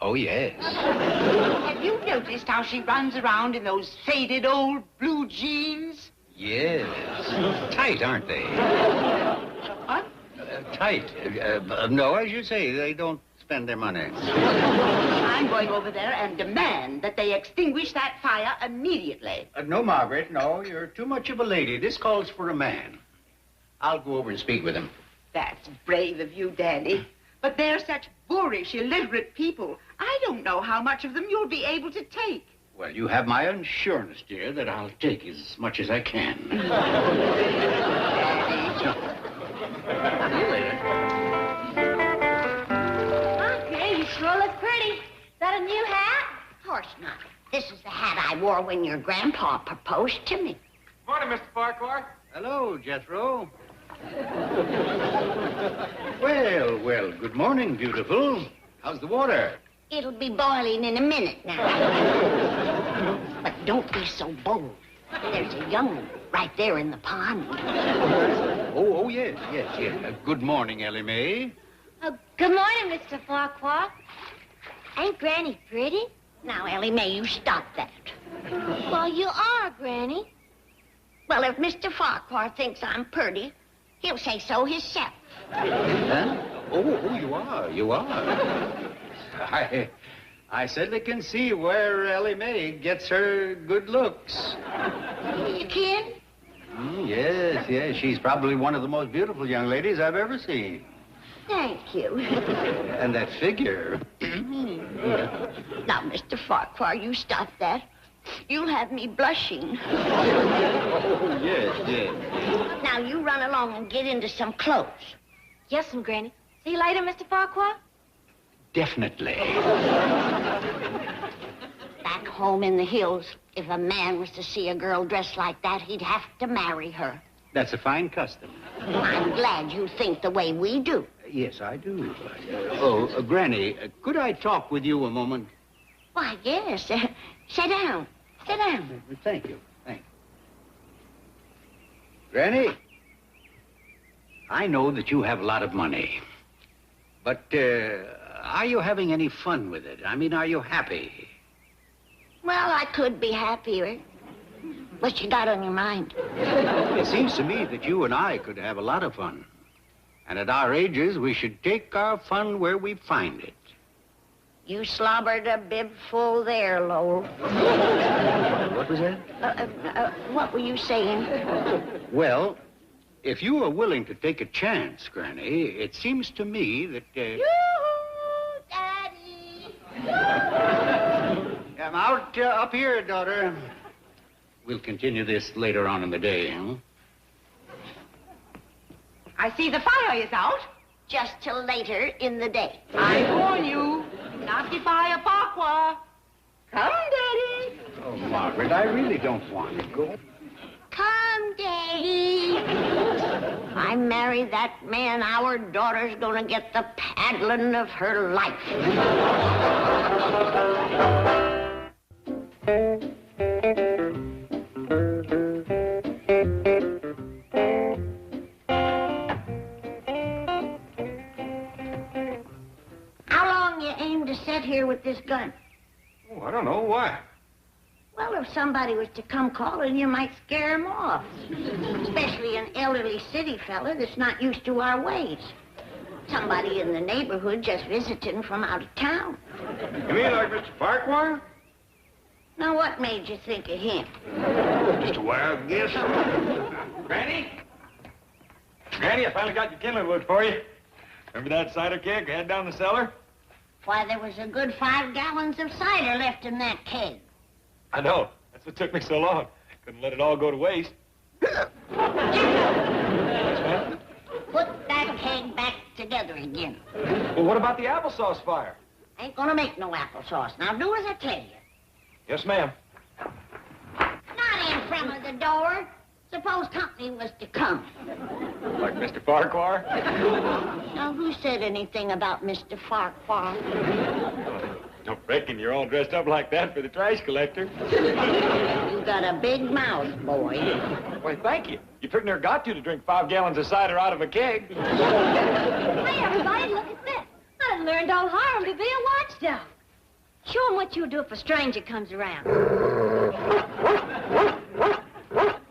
Oh, yes. Have you noticed how she runs around in those faded old blue jeans? Yes. Tight, aren't they? What? Tight. No, as you say, they don't spend their money. I'm going over there and demand that they extinguish that fire immediately. No, Margaret, no. You're too much of a lady. This calls for a man. I'll go over and speak with him. That's brave of you, Daddy. But they're such boorish, illiterate people. I don't know how much of them you'll be able to take. Well, you have my assurance, dear, that I'll take as much as I can. See you later. Okay, you sure look pretty. Is that a new hat? Of course not. This is the hat I wore when your grandpa proposed to me. Morning, Mr. Farquhar. Hello, Jethro. Well, good morning, beautiful. How's the water? It'll be boiling in a minute now. But don't be so bold. There's a young one right there in the pond. Oh, yes. Good morning, Ellie Mae. Good morning, Mr. Farquhar. Ain't Granny pretty? Now, Ellie Mae, you stop that. Well, you are, Granny. Well, if Mr. Farquhar thinks I'm pretty, he'll say so himself. Huh? Oh, you are. I certainly can see where Ellie Mae gets her good looks. You can? Yes. She's probably one of the most beautiful young ladies I've ever seen. Thank you. And that figure. Now, Mr. Farquhar, you stop that. You'll have me blushing. Oh, yes. Now, you run along and get into some clothes. Yes'm, Granny. See you later, Mr. Farquhar. Definitely. Back home in the hills, if a man was to see a girl dressed like that, he'd have to marry her. That's a fine custom. I'm glad you think the way we do. Yes, I do. Granny, could I talk with you a moment? Why, yes. Sit down. Thank you. Granny, I know that you have a lot of money. But, are you having any fun with it? I mean, are you happy? Well, I could be happier. What you got on your mind? It seems to me that you and I could have a lot of fun. And at our ages, we should take our fun where we find it. You slobbered a bib full there, Lowell. What was that? What were you saying? Well, if you are willing to take a chance, Granny, it seems to me that, Yoo-hoo, Daddy! I'm out up here, daughter. We'll continue this later on in the day, huh? I see the fire is out. Just till later in the day. I warn you, not the fire, Farquhar. Come, Daddy. Oh, Margaret, I really don't want to go. Come, Daddy. I marry that man, our daughter's gonna get the paddling of her life. How long you aim to sit here with this gun? Oh, I don't know. Why? Well, if somebody was to come calling, you might scare him off. Especially an elderly city fella that's not used to our ways. Somebody in the neighborhood just visiting from out of town. You mean like Mr. Farquhar? Now, what made you think of him? Just a wild guess. Granny? Granny, I finally got your kindling wood for you. Remember that cider keg we had down the cellar? Why, there was a good 5 gallons of cider left in that keg. I know. That's what took me so long. Couldn't let it all go to waste. Put that keg back together again. Well, what about the applesauce fire? Ain't gonna make no applesauce. Now, do as I tell you. Yes, ma'am. Not in front of the door. Suppose company was to come. Like Mr. Farquhar? Now, who said anything about Mr. Farquhar? Don't reckon you're all dressed up like that for the trash collector. You got a big mouth, boy. Why, thank you. You pretty near got to drink 5 gallons of cider out of a keg. Hey, everybody, look at this. I done learned old Hiram to be a watchdog. Show him what you'll do if a stranger comes around.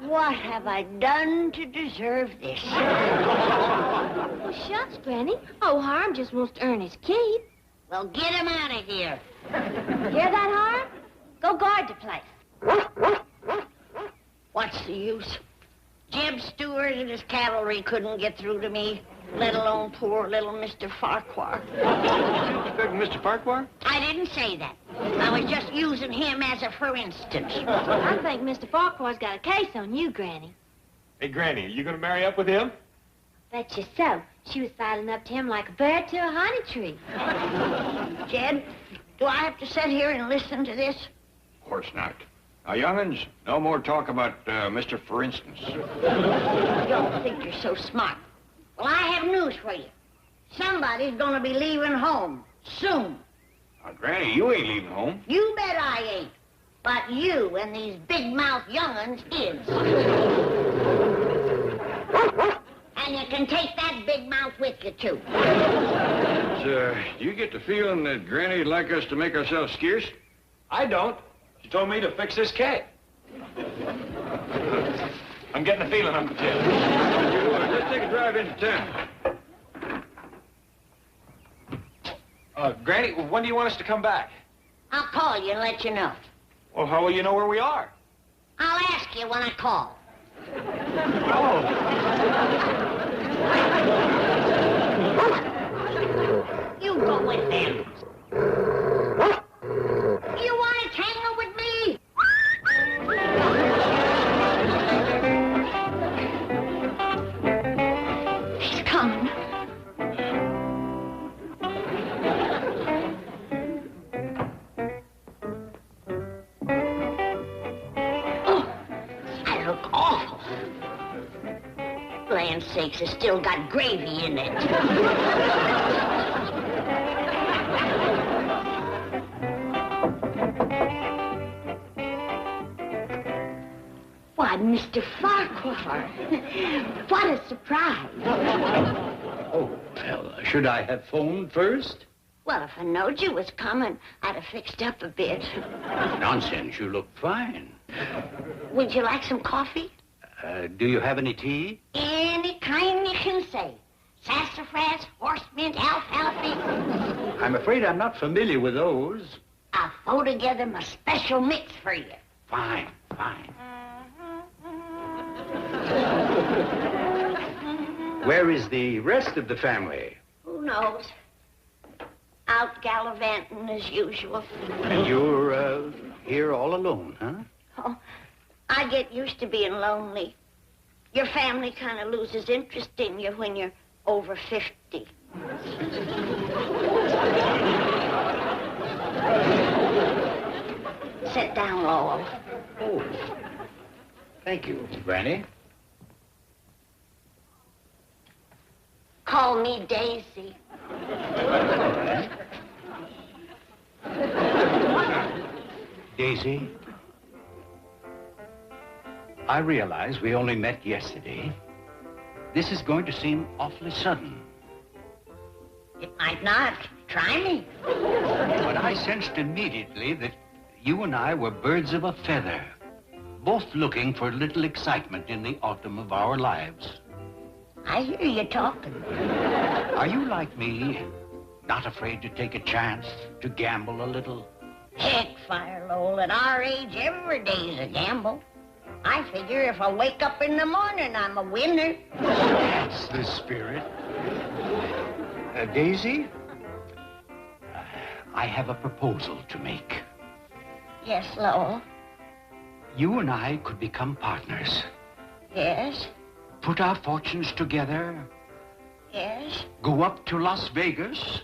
What have I done to deserve this? Well, shucks, Granny. Old Hiram just wants to earn his keep. Well, get him out of here. Hear that, Harm? Go guard the place. What's the use? Jeb Stewart and his cavalry couldn't get through to me, let alone poor little Mr. Farquhar. Mr. Farquhar? I didn't say that. I was just using him as a for instance. I think Mr. Farquhar's got a case on you, Granny. Hey, Granny, are you going to marry up with him? Bet you so. She was sidling up to him like a bird to a honey tree. Jed, do I have to sit here and listen to this? Of course not. Now, young'uns, no more talk about Mr. For Instance. You don't think you're so smart. Well, I have news for you. Somebody's gonna be leaving home soon. Now, Granny, you ain't leaving home. You bet I ain't. But you and these big-mouth young'uns is. And you can take that big mouth with you, too. Do you get the feeling that Granny'd like us to make ourselves scarce? I don't. She told me to fix this cat. I'm getting a feeling, Uncle Jim. Let's take a drive into town. Granny, when do you want us to come back? I'll call you and let you know. Well, how will you know where we are? I'll ask you when I call. You go with them. You want to tangle with me? He's coming. Oh, I look awful. Land sakes, it's still got gravy in it. Why, Mr. Farquhar, what a surprise. Oh, well, should I have phoned first? Well, if I knowed you was coming, I'd have fixed up a bit. Nonsense, you look fine. Would you like some coffee? Do you have any tea? Any kind you can say. Sassafras, horse mint, alfalfa. I'm afraid I'm not familiar with those. I'll throw together my special mix for you. Fine, fine. Where is the rest of the family? Who knows? Out gallivanting as usual. And you're here all alone, huh? Oh, I get used to being lonely. Your family kind of loses interest in you when you're over 50. Sit down, Lowell. Oh, thank you, Granny. Call me Daisy. Daisy, I realize we only met yesterday. This is going to seem awfully sudden. It might not. Try me. But I sensed immediately that you and I were birds of a feather, both looking for a little excitement in the autumn of our lives. I hear you talking. Are you like me, not afraid to take a chance, to gamble a little? Heck, Fire Lowell, at our age, every day's a gamble. I figure if I wake up in the morning, I'm a winner. That's the spirit. Daisy, I have a proposal to make. Yes, Lowell. You and I could become partners. Yes? Put our fortunes together. Yes? Go up to Las Vegas.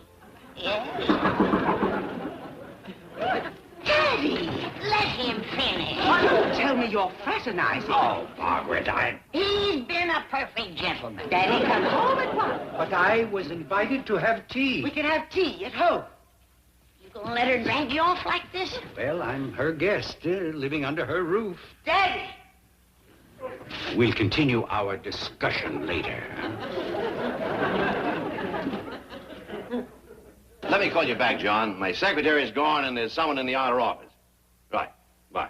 Yes? Daddy, let him finish. Oh, don't tell me you're fraternizing. Oh, Margaret, He's been a perfect gentleman. Daddy, come home at once. But I was invited to have tea. We can have tea at home. You gonna let her drag you off like this? Well, I'm her guest, living under her roof. Daddy! We'll continue our discussion later. Let me call you back, John. My secretary's gone and there's someone in the outer office. Right. Bye.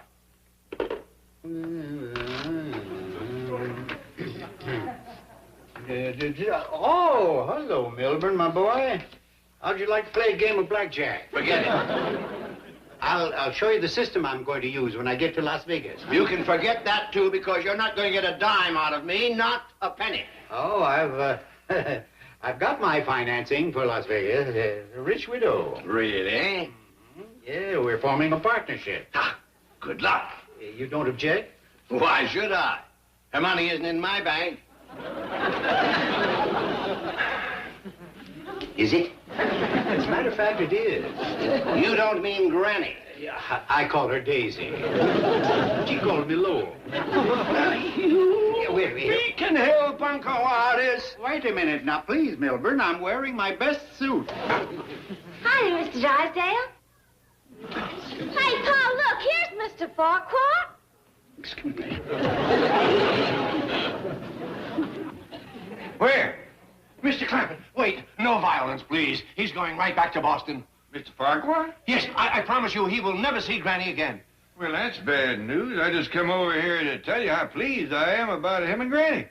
Oh, hello, Milburn, my boy. How'd you like to play a game of blackjack? Forget it. I'll show you the system I'm going to use when I get to Las Vegas. You can forget that, too, because you're not going to get a dime out of me, not a penny. Oh, I've got my financing for Las Vegas. A rich widow. Really? Yeah, we're forming a partnership. Ah, good luck. You don't object? Why should I? Her money isn't in my bank. Is it? As a matter of fact, it is. You don't mean Granny. Yeah, I call her Daisy. She called me Lowell. Wait. We can help, Uncle Artis. Wait a minute now, please, Milburn. I'm wearing my best suit. Hi, Mr. Drysdale. Hey, Pa, look, here's Mr. Farquhar. Excuse me. Where? Mr. Clampett, wait. No violence, please. He's going right back to Boston. Mr. Farquhar? Yes, I promise you he will never see Granny again. Well, that's bad news. I just come over here to tell you how pleased I am about him and Granny.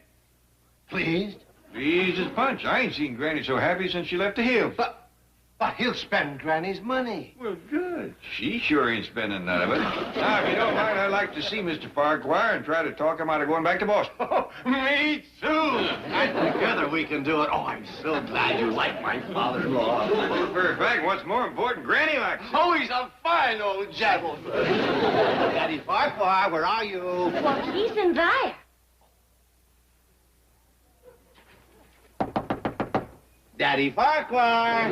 Pleased? Pleased as punch. I ain't seen Granny so happy since she left the hills. But he'll spend Granny's money. Well, good. She sure ain't spending none of it. Now, if you don't mind, I'd like to see Mr. Farquhar and try to talk him out of going back to Boston. Oh, me too. And together we can do it. Oh, I'm so glad you like my father-in-law. Well, for a fact, what's more important, Granny likes him. Oh, he's a fine old gentleman. Daddy Farquhar, where are you? Well, he's in there. Daddy Farquhar.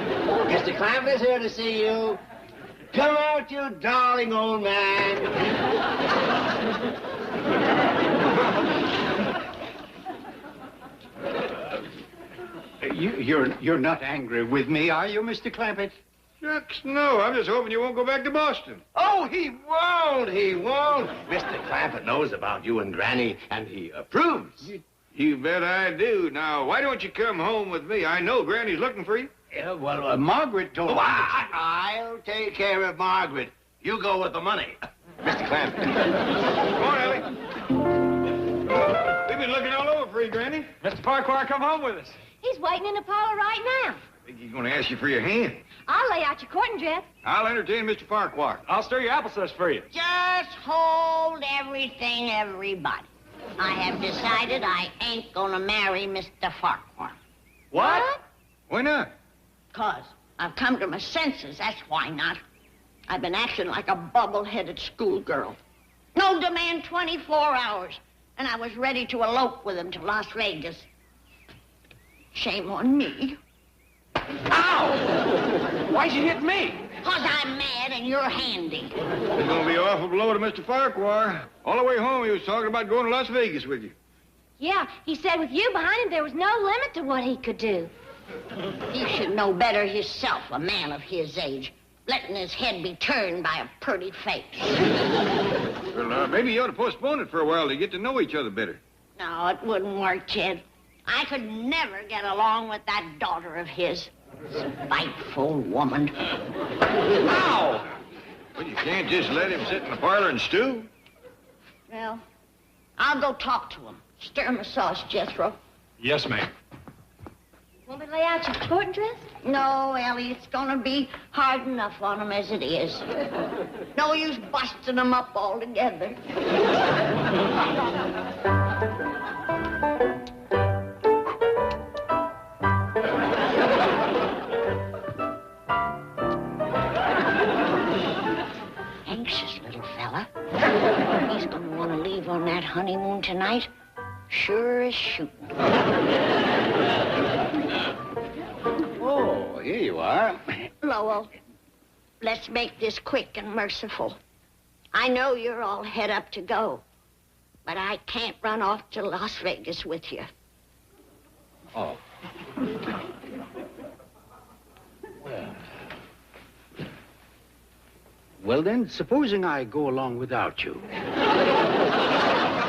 Mr. Clampetts here to see you. Come out, you darling old man. You're not angry with me, are you, Mr. Clampett? Shucks, no. I'm just hoping you won't go back to Boston. Oh, he won't. He won't. Mr. Clampett knows about you and Granny, and he approves. You bet I do. Now, why don't you come home with me? I know Granny's looking for you. Margaret told me. I'll take care of Margaret. You go with the money. Mr. Clampett. Come on, Ellie. We've been looking all over for you, Granny. Mr. Farquhar, come home with us. He's waiting in the parlor right now. I think he's going to ask you for your hand. I'll lay out your courting dress. I'll entertain Mr. Farquhar. I'll stir your applesauce for you. Just hold everything, everybody. I have decided I ain't gonna marry Mr. Farquhar. What? Why not? 'Cause I've come to my senses, that's why not. I've been acting like a bubble-headed schoolgirl. No demand 24 hours, and I was ready to elope with him to Las Vegas. Shame on me. Ow! Why'd you hit me? 'Cause I'm mad and you're handy. It's going to be an awful blow to Mr. Farquhar. All the way home, he was talking about going to Las Vegas with you. Yeah, he said with you behind him, there was no limit to what he could do. He should know better himself, a man of his age, letting his head be turned by a pretty face. Well, maybe you ought to postpone it for a while to get to know each other better. No, it wouldn't work, Ted. I could never get along with that daughter of his. Spiteful woman. Ow! Well, you can't just let him sit in the parlor and stew. Well, I'll go talk to him. Stir my sauce, Jethro. Yes, ma'am. Want me to lay out your courting dress? No, Ellie, it's gonna be hard enough on him as it is. No use busting them up all together. Anxious little fella. He's gonna want to leave on that honeymoon tonight. Sure as shooting. Oh, here you are. Lowell, let's make this quick and merciful. I know you're all head up to go, but I can't run off to Las Vegas with you. Oh. Well, then, supposing I go along without you.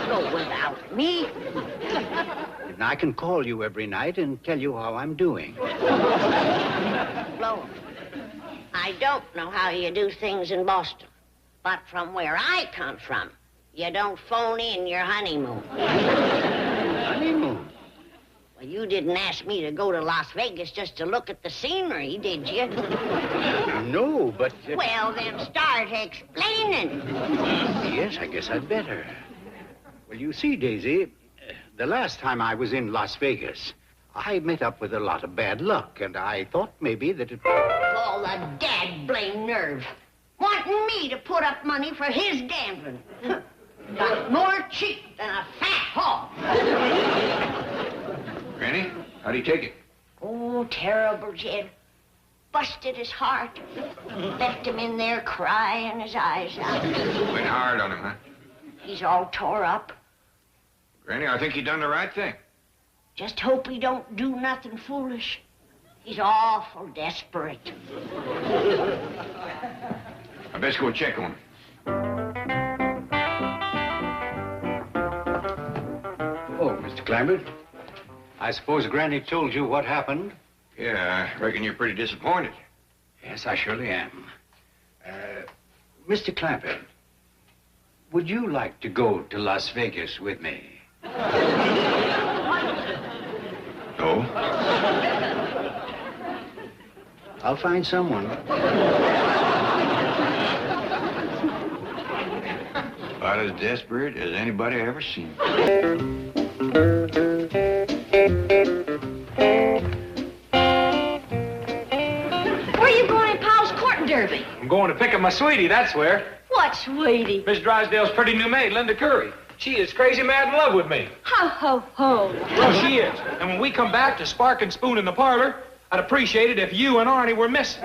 Go without me? And I can call you every night and tell you how I'm doing. Lowell, I don't know how you do things in Boston, but from where I come from, you don't phone in your honeymoon. Honeymoon? Well, you didn't ask me to go to Las Vegas just to look at the scenery, did you? No, but... Well, then start explaining. Yes, I guess I'd better. Well, you see, Daisy, the last time I was in Las Vegas, I met up with a lot of bad luck, and I thought maybe that it... All the dad-blame nerve. Wanting me to put up money for his gambling. Got more cheap than a fat hog. Granny, how'd he take it? Oh, terrible, Jed. Busted his heart. Left him in there crying his eyes out. Went hard on him, huh? He's all tore up. Granny, I think he done the right thing. Just hope he don't do nothing foolish. He's awful desperate. I best go check on him. Oh, Mr. Clampett, I suppose Granny told you what happened? Yeah, I reckon you're pretty disappointed. Yes, I surely am. Mr. Clampett, would you like to go to Las Vegas with me? No? I'll find someone. About as desperate as anybody I ever seen. Where are you going in Powell's Court Derby? I'm going to pick up my sweetie, that's where. What, sweetie? Miss Drysdale's pretty new maid, Linda Curry. She is crazy mad in love with me. Ho, ho, ho. Well, she is. And when we come back to Spark and Spoon in the parlor, I'd appreciate it if you and Arnie were missing.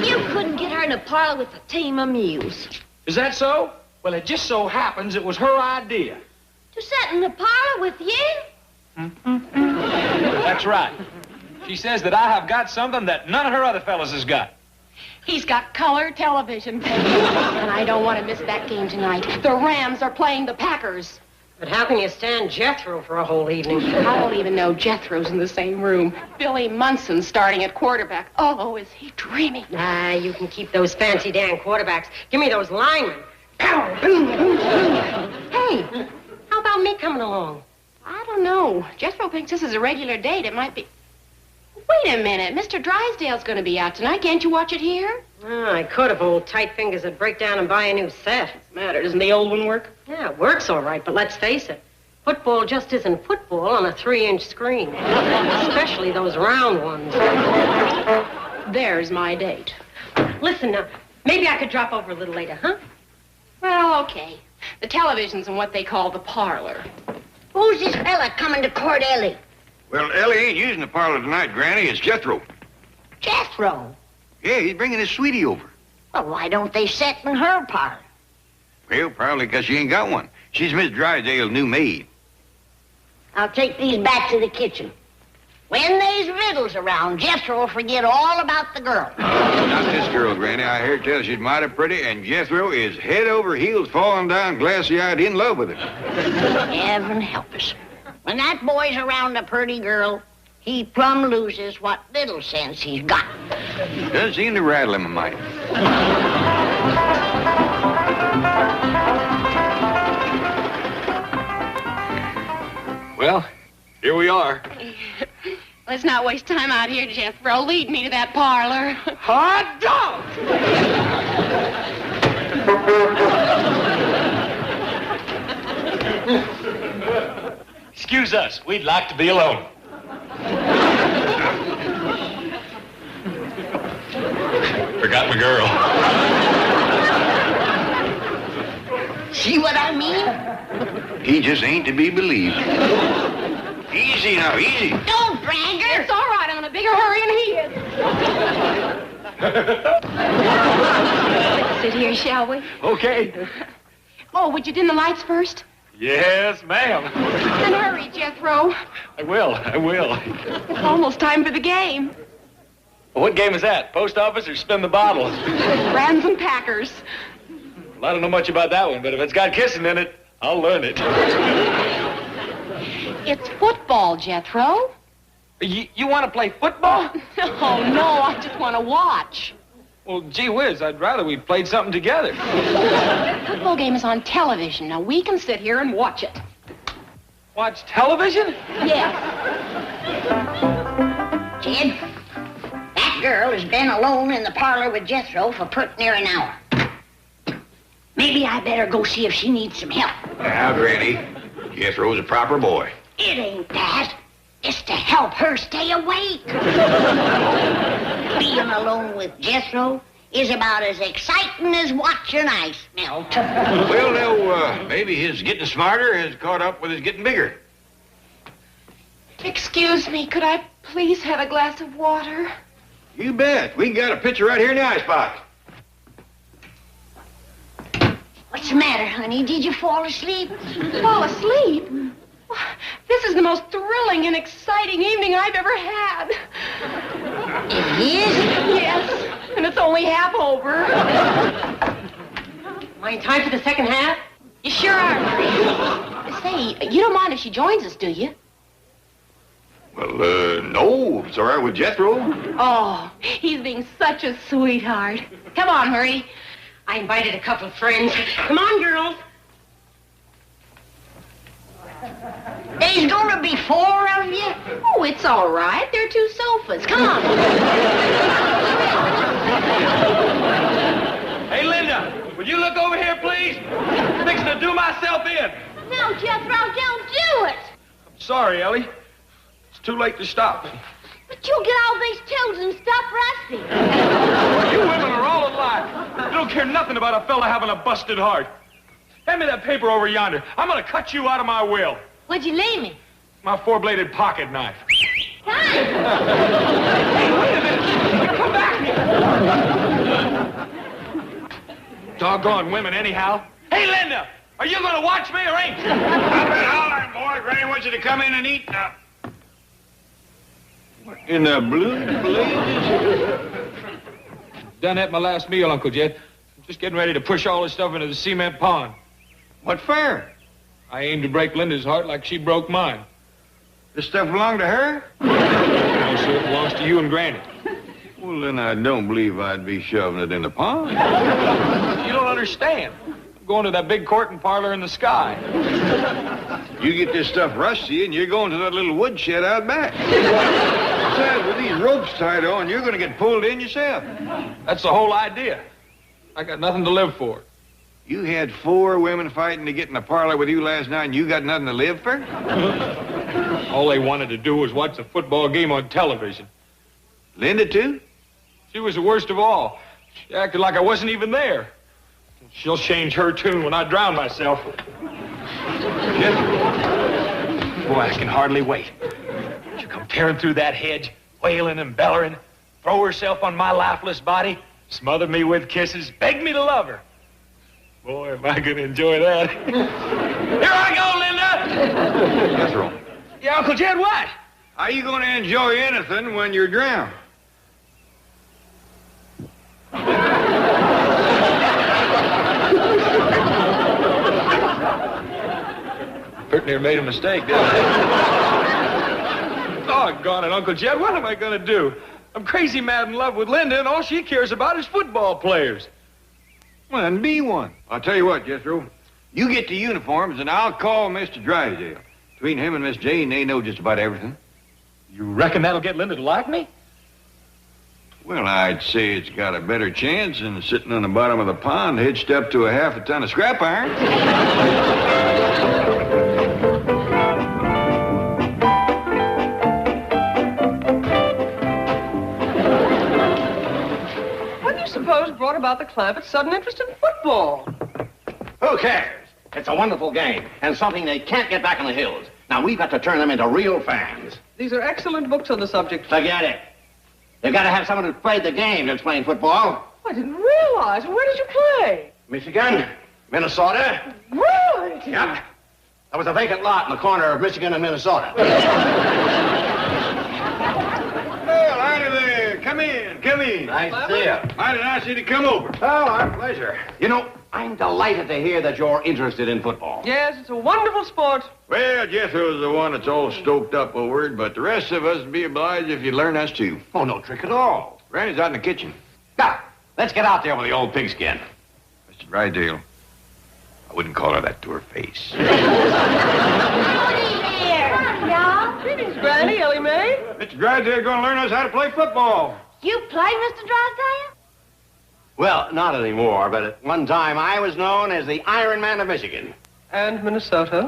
You couldn't get her in the parlor with a team of mules. Is that so? Well, it just so happens it was her idea. To sit in the parlor with you? That's right. She says that I have got something that none of her other fellas has got. He's got color television. And I don't want to miss that game tonight. The Rams are playing the Packers. But how can you stand Jethro for a whole evening? I don't even know Jethro's in the same room. Billy Munson's starting at quarterback. Oh, is he dreaming? Ah, you can keep those fancy Dan quarterbacks. Give me those linemen. Pow, boom, boom, boom. Hey, how about me coming along? I don't know. Jethro thinks this is a regular date. It might be... Wait a minute. Mr. Drysdale's going to be out tonight. Can't you watch it here? Oh, I could if old tight fingers would break down and buy a new set. What's the matter? Doesn't the old one work? Yeah, it works all right, but let's face it. Football just isn't football on a 3-inch screen. Especially those round ones. There's my date. Listen now, maybe I could drop over a little later, huh? Well, okay. The television's in what they call the parlor. Who's this fella coming to Court Ellie? Well, Ellie ain't using the parlor tonight, Granny. It's Jethro. Jethro? Yeah, he's bringing his sweetie over. Well, why don't they sit in her parlor? Well, probably because she ain't got one. She's Miss Drysdale's new maid. I'll take these back to the kitchen. When there's vittles around, Jethro will forget all about the girl. Not this girl, Granny. I heard tell she's mighty pretty, and Jethro is head over heels, falling down, glassy-eyed, in love with her. Heaven help us. When that boy's around a pretty girl, he plumb loses what little sense he's got. Does seem to rattle him a mite. Well, here we are. Let's not waste time out here, Jethro. Lead me to that parlor. Hot dog! Excuse us. We'd like to be alone. Forgot my girl. See what I mean? He just ain't to be believed. Easy now, easy. Don't drag her. It's all right. I'm in a bigger hurry than he is. Sit here, shall we? Okay. Oh, would you dim the lights first? Yes, ma'am. Then hurry, Jethro. I will. It's almost time for the game. What game is that? Post office or spin the bottle? Rams and Packers. Well, I don't know much about that one, but if it's got kissing in it, I'll learn it. It's football, Jethro. You want to play football? No, I just want to watch. Well, gee whiz, I'd rather we played something together. The football game is on television. Now, we can sit here and watch it. Watch television? Yes. Jed, that girl has been alone in the parlor with Jethro for pretty near an hour. Maybe I better go see if she needs some help. Now, Granny, Jethro's a proper boy. It ain't that. It's to help her stay awake. Being alone with Jethro is about as exciting as watching ice melt. Well, now, maybe his getting smarter has caught up with his getting bigger. Excuse me, could I please have a glass of water? You bet. We got a pitcher right here in the icebox. What's the matter, honey? Did you fall asleep? Fall asleep? This is the most thrilling and exciting evening I've ever had. It is? Yes, and it's only half over. Am I in time for the second half? You sure are, Marie. Say, you don't mind if she joins us, do you? Well, no. It's all right with Jethro. Oh, he's being such a sweetheart. Come on, Marie. I invited a couple of friends. Come on, girls. There's gonna be 4 of you? Oh, it's all right. There are 2 sofas. Come on. Hey, Linda, would you look over here, please? I'm fixing to do myself in. No, Jethro, don't do it. I'm sorry, Ellie. It's too late to stop. But you'll get all these tools and stuff rusty. You women are all alike. You don't care nothing about a fella having a busted heart. Hand me that paper over yonder. I'm going to cut you out of my will. What'd you leave me? My 4-bladed pocket knife. Time. Hey, wait a minute. Come back here. Doggone women, anyhow. Hey, Linda, are you going to watch me or ain't you? I've been hollering, boy. Granny wants you to come in and eat now. What in the blue blazes? Done at my last meal, Uncle Jed. I'm just getting ready to push all this stuff into the cement pond. What for? I aim to break Linda's heart like she broke mine. This stuff belong to her? No, sir, it belongs to you and Granny. Well, then I don't believe I'd be shoving it in the pond. You don't understand. I'm going to that big courting parlor in the sky. You get this stuff rusty and you're going to that little woodshed out back. Besides, with these ropes tied on, you're going to get pulled in yourself. That's the whole idea. I got nothing to live for. You had 4 women fighting to get in the parlor with you last night, and you got nothing to live for? All they wanted to do was watch the football game on television. Linda, too? She was the worst of all. She acted like I wasn't even there. She'll change her tune when I drown myself. Boy, I can hardly wait. She'll come tearing through that hedge, wailing and bellowing, throw herself on my lifeless body, smother me with kisses, beg me to love her. Boy, am I going to enjoy that. Here I go, Linda! Jethro. Yeah, Uncle Jed, what? How you going to enjoy anything when you're drowned? Pretty near made a mistake, didn't I? Doggone it, Uncle Jed, what am I going to do? I'm crazy mad in love with Linda, and all she cares about is football players. Well, then be one. I'll tell you what, Jethro. You get the uniforms, and I'll call Mr. Drysdale. Between him and Miss Jane, they know just about everything. You reckon that'll get Linda to like me? Well, I'd say it's got a better chance than sitting on the bottom of the pond hitched up to a half a ton of scrap iron. What do you suppose brought about the Clampetts' sudden interest in football? Who cares? It's a wonderful game and something they can't get back in the hills. Now, we've got to turn them into real fans. These are excellent books on the subject. Forget it. They've got to have someone who's played the game that's playing football. I didn't realize. Where did you play? Michigan, Minnesota. Really? Yep. There was a vacant lot in the corner of Michigan and Minnesota. Well, howdy there. Come in, come in. Nice to see you. Mighty nice of you to come over. Oh, our pleasure. You know, I'm delighted to hear that you're interested in football. Yes, it's a wonderful sport. Well, Jethro's the one that's all stoked up over it, but the rest of us would be obliged if you'd learn us too. Oh, no trick at all. Granny's out in the kitchen. Now, let's get out there with the old pigskin. Mr. Drysdale, I wouldn't call her that to her face. Howdy there. Y'all, this Greetings, Granny, Ellie Mae. Mr. Drysdale's going to learn us how to play football. You play, Mr. Drysdale? Well, not anymore, but at one time I was known as the Iron Man of Michigan. And Minnesota.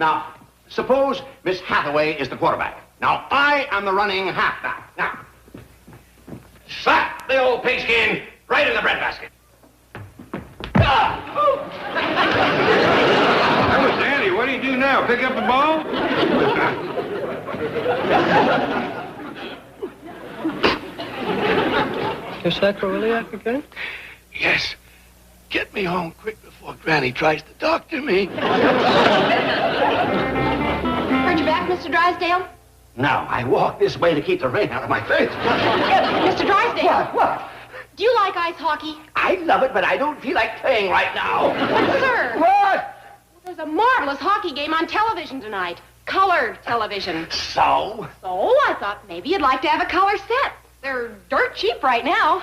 Now, suppose Miss Hathaway is the quarterback. Now, I am the running halfback. Now, slap the old pigskin right in the breadbasket. That was Danny. What do you do now? Pick up the ball? Your sacroiliac again? Yes. Get me home quick before Granny tries to doctor me. Heard you back, Mr. Drysdale? No, I walk this way to keep the rain out of my face. Mr. Drysdale. What? Do you like ice hockey? I love it, but I don't feel like playing right now. But, sir. What? There's a marvelous hockey game on television tonight. Color television. So? So I thought maybe you'd like to have a color set. They're dirt cheap right now.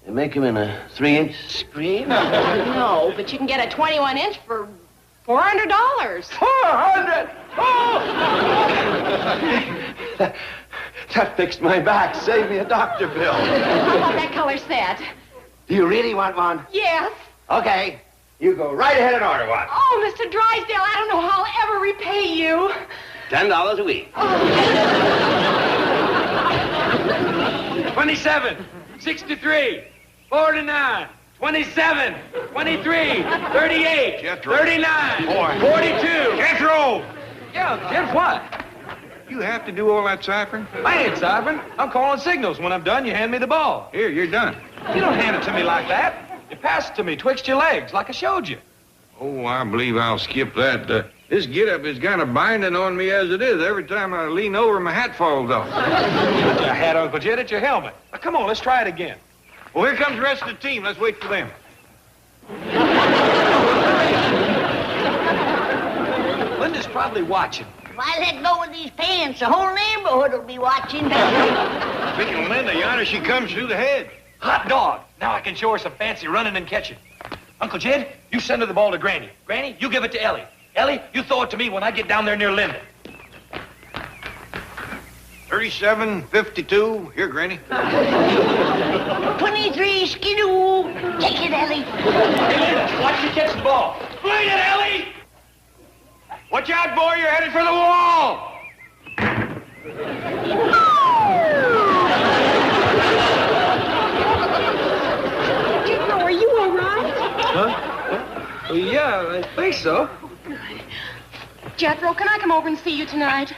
You make him in a 3-inch screen? No, but you can get a 21-inch for $400. 400! Oh! That fixed my back. Saved me a doctor bill. How about that color set? Do you really want one? Yes. Okay. You go right ahead and order one. Oh, Mr. Drysdale, I don't know how I'll ever repay you. $10 a week. 27, 63, 49, 27, 23, 38, 39, 42. Jethro! Yeah, Jeff, what? You have to do all that ciphering? I ain't ciphering. I'm calling signals. When I'm done, you hand me the ball. Here, you're done. You don't hand it to me like that. You pass it to me twixt your legs like I showed you. Oh, I believe I'll skip that. This get-up is kind of binding on me as it is. Every time I lean over, my hat falls off. Not your hat, Uncle Jed. It's your helmet. Now, come on, let's try it again. Well, here comes the rest of the team. Let's wait for them. Linda's probably watching. If I let go of these pants, the whole neighborhood will be watching. Speaking of Linda, yonder she comes through the hedge. Hot dog. Now I can show her some fancy running and catching. Uncle Jed, you send her the ball to Granny. Granny, you give it to Ellie. Ellie, you throw it to me when I get down there near Linda. 37, 52. Here, Granny. 23, skidoo. Take it, Ellie. Hey, Linda, watch you catch the ball. Swing it, Ellie! Watch out, boy. You're headed for the wall. Jethro, are you all right? Huh? Well, yeah, I think so. Jethro, can I come over and see you tonight?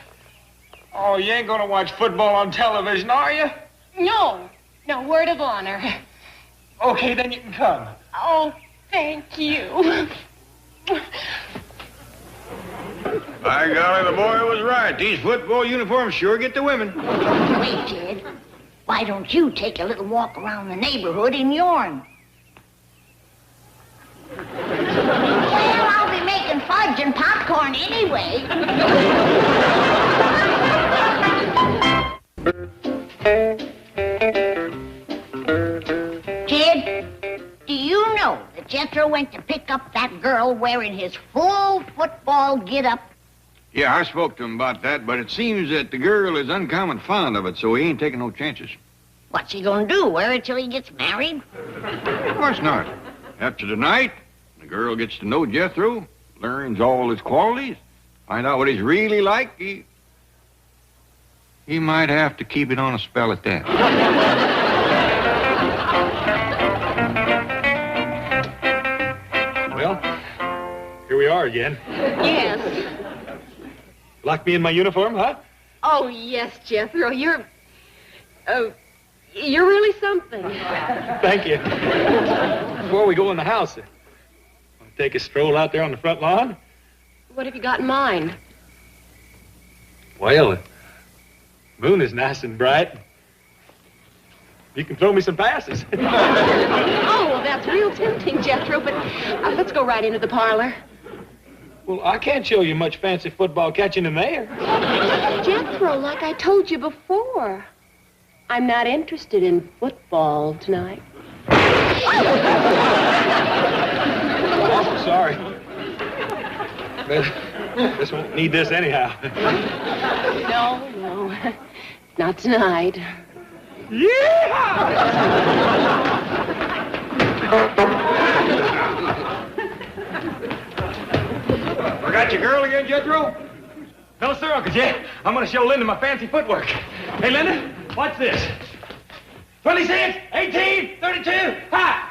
Oh, you ain't gonna watch football on television, are you? No. No, word of honor. Okay, then you can come. Oh, thank you. By golly, the boy was right. These football uniforms sure get the women. Wait, Jed. Why don't you take a little walk around the neighborhood in yourn? Well, I'll be making fudge and popcorn anyway. Jed, do you know that Jethro went to pick up that girl wearing his full football get-up? Yeah, I spoke to him about that, but it seems that the girl is uncommon fond of it, so he ain't taking no chances. What's he gonna do, wear it till he gets married? Of course not. After tonight, the girl gets to know Jethro, learns all his qualities, find out what he's really like, he might have to keep it on a spell at that. Well, here we are again. Yes. Like me in my uniform, huh? Oh, yes, Jethro. You're really something. Thank you. Before we go in the house, want to take a stroll out there on the front lawn? What have you got in mind? Well, the moon is nice and bright. You can throw me some passes. Oh, well, that's real tempting, Jethro, but let's go right into the parlor. Well, I can't show you much fancy football catching in there. Jethro, like I told you before, I'm not interested in football tonight. Awful sorry. This won't need this anyhow. No. Not tonight. Forgot your girl again, Jethro? No, sir, Uncle Jed. I'm going to show Linda my fancy footwork. Hey, Linda, what's this? 26, 18, 32, ha!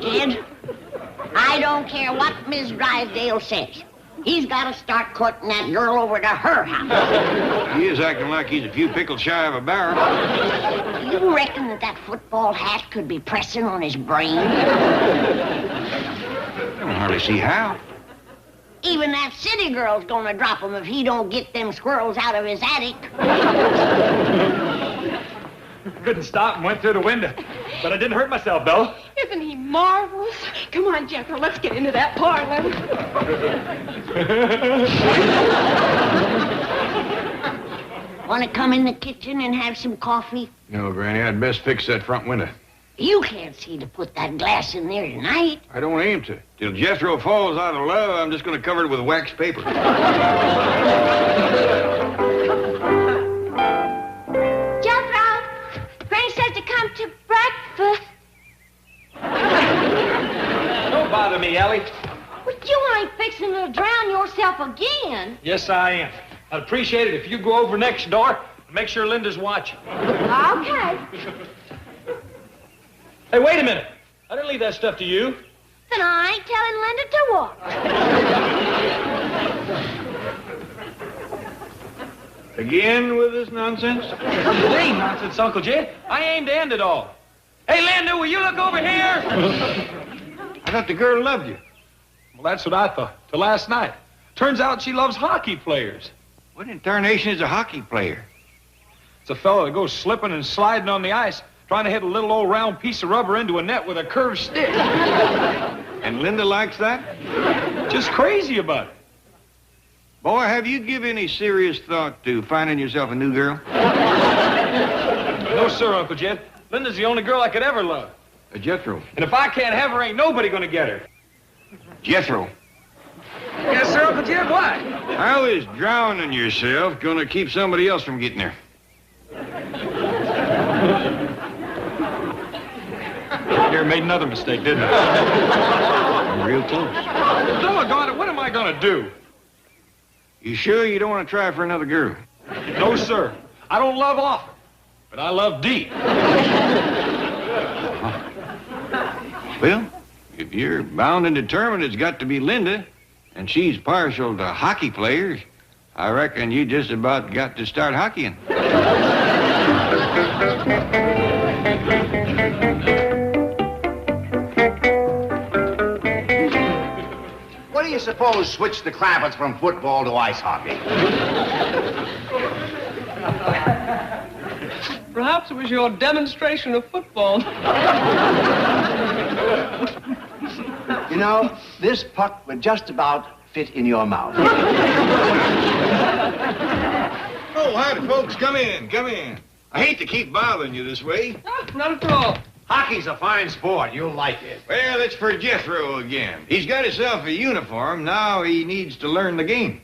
Kid, I don't care what Miss Drysdale says. He's got to start courting that girl over to her house. He is acting like he's a few pickles shy of a barrel. You reckon that football hat could be pressing on his brain? I don't hardly see how. Even that city girl's gonna drop him if he don't get them squirrels out of his attic. Couldn't stop and went through the window. But I didn't hurt myself, though. Isn't he marvelous? Come on, Jethro, let's get into that parlor. Want to come in the kitchen and have some coffee? No, Granny, I'd best fix that front window. You can't see to put that glass in there tonight. I don't aim to. Till Jethro falls out of love, I'm just going to cover it with wax paper. Jethro, Granny says to come to breakfast. Don't bother me, Ellie. Well, you ain't fixing to drown yourself again. Yes, I am. I'd appreciate it if you go over next door and make sure Linda's watching. Okay. Hey, wait a minute. I didn't leave that stuff to you. Then I ain't telling Linda to walk. Again with this nonsense? It ain't nonsense, Uncle Jed. I aim to end it all. Hey, Linda, will you look over here? I thought the girl loved you. Well, that's what I thought, till last night. Turns out she loves hockey players. What in tarnation is a hockey player? It's a fellow that goes slipping and sliding on the ice, trying to hit a little old round piece of rubber into a net with a curved stick. And Linda likes that? Just crazy about it. Boy, have you given any serious thought to finding yourself a new girl? No, sir, Uncle Jed. Linda's the only girl I could ever love. Jethro. And if I can't have her, ain't nobody gonna get her. Jethro. Yes, sir, Uncle Jed, what? How is drowning yourself gonna keep somebody else from getting her? Here made another mistake, didn't I? I'm real close. Doggone it, what am I gonna do? You sure you don't want to try for another girl? No, sir. I don't love often, but I love deep. Well, if you're bound and determined it's got to be Linda, and she's partial to hockey players, I reckon you just about got to start hockeying. What do you suppose switched the Clampetts from football to ice hockey? Perhaps it was your demonstration of football. You know, this puck would just about fit in your mouth. Oh, howdy, folks. Come in, come in. I hate to keep bothering you this way. Oh, not at all. Hockey's a fine sport. You'll like it. Well, it's for Jethro again. He's got himself a uniform. Now he needs to learn the game.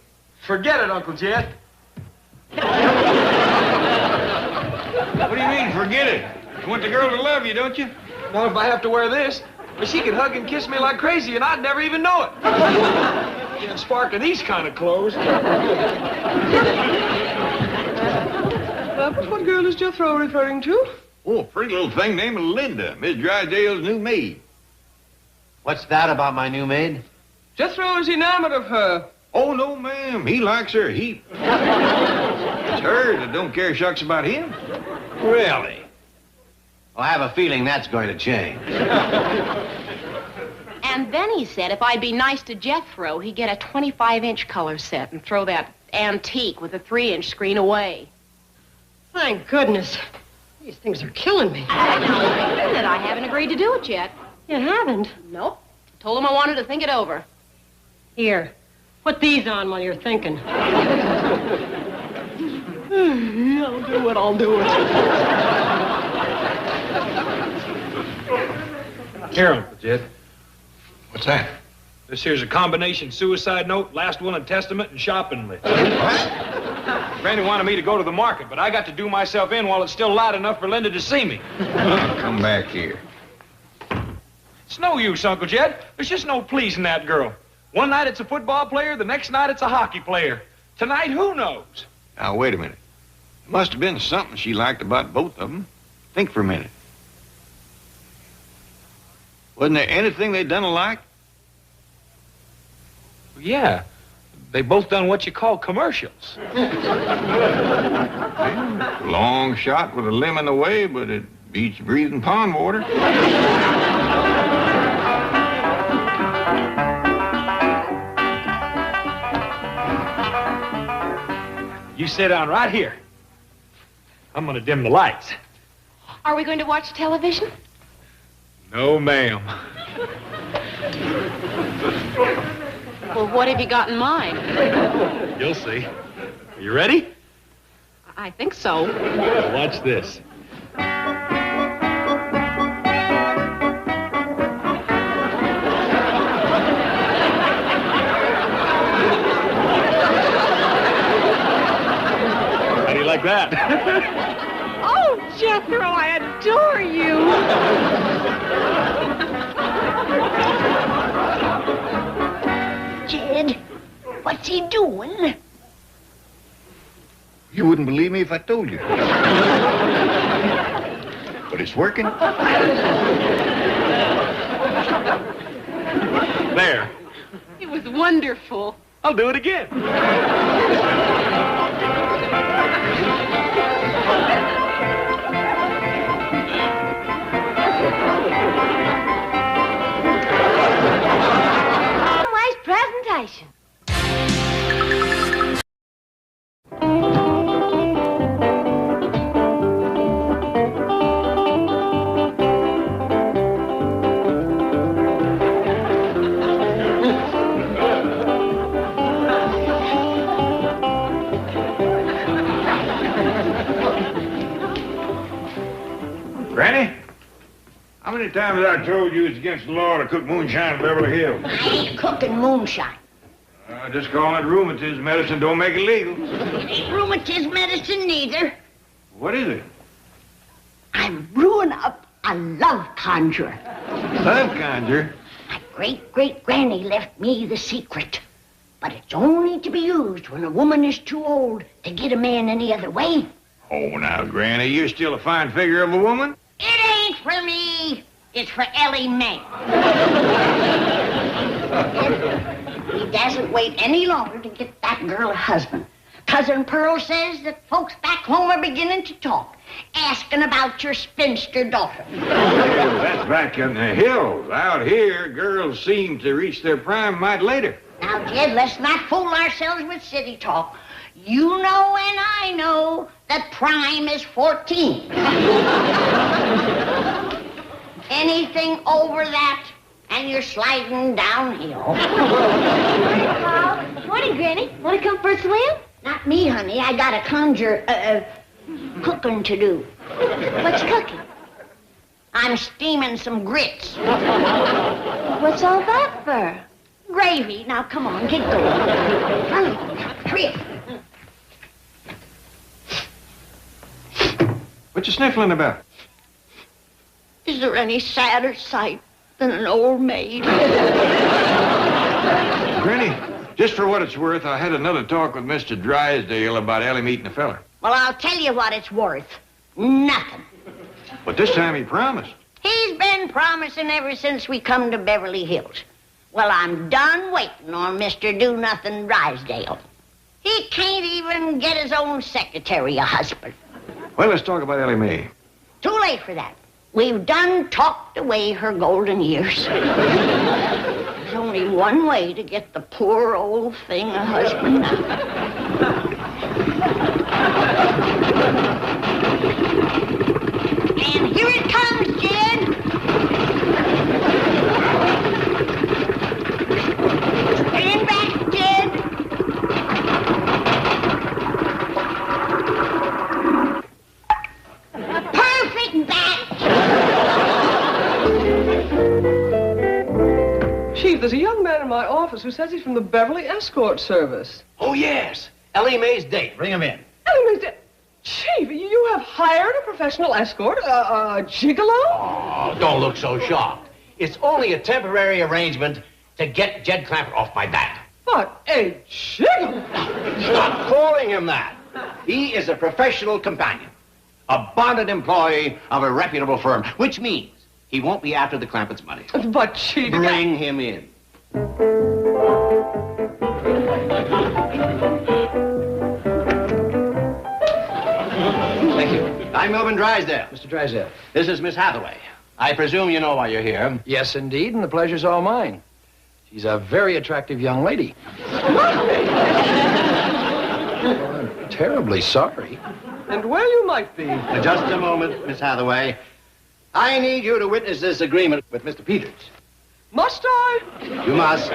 Forget it, Uncle Jed. What do you mean, forget it? You want the girl to love you, don't you? Not if I have to wear this. But she could hug and kiss me like crazy, and I'd never even know it. Getting sparked in these kind of clothes. But what girl is Jethro referring to? Oh, a pretty little thing named Linda, Miss Drysdale's new maid. What's that about my new maid? Jethro is enamored of her. Oh, no, ma'am. He likes her a heap. It's her that don't care shucks about him. Really? Well, I have a feeling that's going to change. And then he said if I'd be nice to Jethro, he'd get a 25-inch color set and throw that antique with a 3-inch screen away. Thank goodness. These things are killing me. That I haven't agreed to do it yet. You haven't? Nope. Told him I wanted to think it over. Here, put these on while you're thinking. I'll do it, I'll do it. Here, Uncle Jed. What's that? This here's a combination suicide note, last will and testament, and shopping list. Granny wanted me to go to the market, but I got to do myself in while it's still light enough for Linda to see me. Come back here. It's no use, Uncle Jed. There's just no pleasing that girl. One night it's a football player, the next night it's a hockey player. Tonight, who knows? Now, wait a minute. Must have been something she liked about both of them. Think for a minute. Wasn't there anything they done alike? Yeah. They both done what you call commercials. Long shot with a limb in the way, but it beats breathing pond water. You sit down right here. I'm gonna dim the lights. Are we going to watch television? No, ma'am. Well, what have you got in mind? You'll see. Are you ready? I think so. Well, watch this. How do you like that? Oh, Jethro, I adore you. Jed, what's he doing? You wouldn't believe me if I told you. But it's working. There. It was wonderful. I'll do it again. Nice presentation. Granny? How many times have I told you it's against the law to cook moonshine in Beverly Hills? I ain't cooking moonshine. Just calling it rheumatism medicine don't make it legal. It ain't rheumatism medicine neither. What is it? I'm brewing up a love conjurer. Love conjure? My great-great-granny left me the secret. But it's only to be used when a woman is too old to get a man any other way. Oh, now, Granny, you're still a fine figure of a woman. It ain't for me. It's for Ellie Mae. He doesn't wait any longer to get that girl a husband. Cousin Pearl says that folks back home are beginning to talk, asking about your spinster daughter. That's back in the hills. Out here, girls seem to reach their prime might later. Now, Jed, let's not fool ourselves with city talk. You know and I know that prime is 14. Anything over that, and you're sliding downhill. Morning, Granny. Want to come for a swim? Not me, honey. I got a cooking to do. What's cooking? I'm steaming some grits. What's all that for? Gravy. Now, come on, get going. Hurry up. What you sniffling about? Is there any sadder sight than an old maid? Granny, just for what it's worth, I had another talk with Mr. Drysdale about Ellie meeting a feller. Well, I'll tell you what it's worth. Nothing. But this time he promised. He's been promising ever since we come to Beverly Hills. Well, I'm done waiting on Mr. Do-Nothing Drysdale. He can't even get his own secretary a husband. Well, let's talk about Ellie Mae. Too late for that. We've done talked away her golden years. There's only one way to get the poor old thing a husband now. And here it comes, Jed. Chief, there's a young man in my office who says he's from the Beverly Escort Service. Oh, yes. Ellie Mae's date. Bring him in. Ellie Mae's Chief, you have hired a professional escort? A gigolo? Oh, don't look so shocked. It's only a temporary arrangement to get Jed Clampett off my back. But a gigolo? Stop calling him that. He is a professional companion, a bonded employee of a reputable firm, which means he won't be after the Clampetts' money. But, Chief... Bring him in. Thank you. I'm Melvin Drysdale. Mr. Drysdale. This is Miss Hathaway. I presume you know why you're here. Yes, indeed, and the pleasure's all mine. She's a very attractive young lady. Well, I'm terribly sorry. And well you might be. Just a moment, Miss Hathaway. I need you to witness this agreement with Mr. Peters. Must I? You must.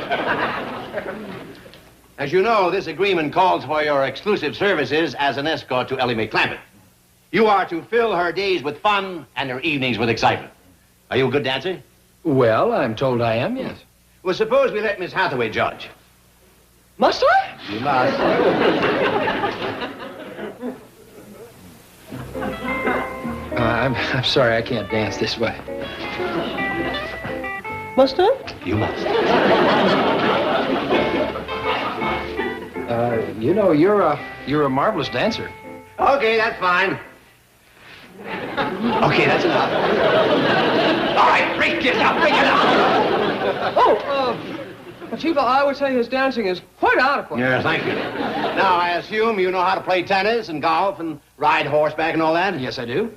As you know, this agreement calls for your exclusive services as an escort to Ellie Mae Clampett. You are to fill her days with fun and her evenings with excitement. Are you a good dancer? Well, I'm told I am, yes. Well, suppose we let Miss Hathaway judge. Must I? You must. I'm sorry, I can't dance this way. Must I? You must. You know, you're a marvelous dancer. Okay, that's fine. Okay, that's enough. All right, break it up, break it up. Chief, I would say his dancing is quite adequate. Yeah, thank you. Now, I assume you know how to play tennis and golf and ride horseback and all that? Yes, I do.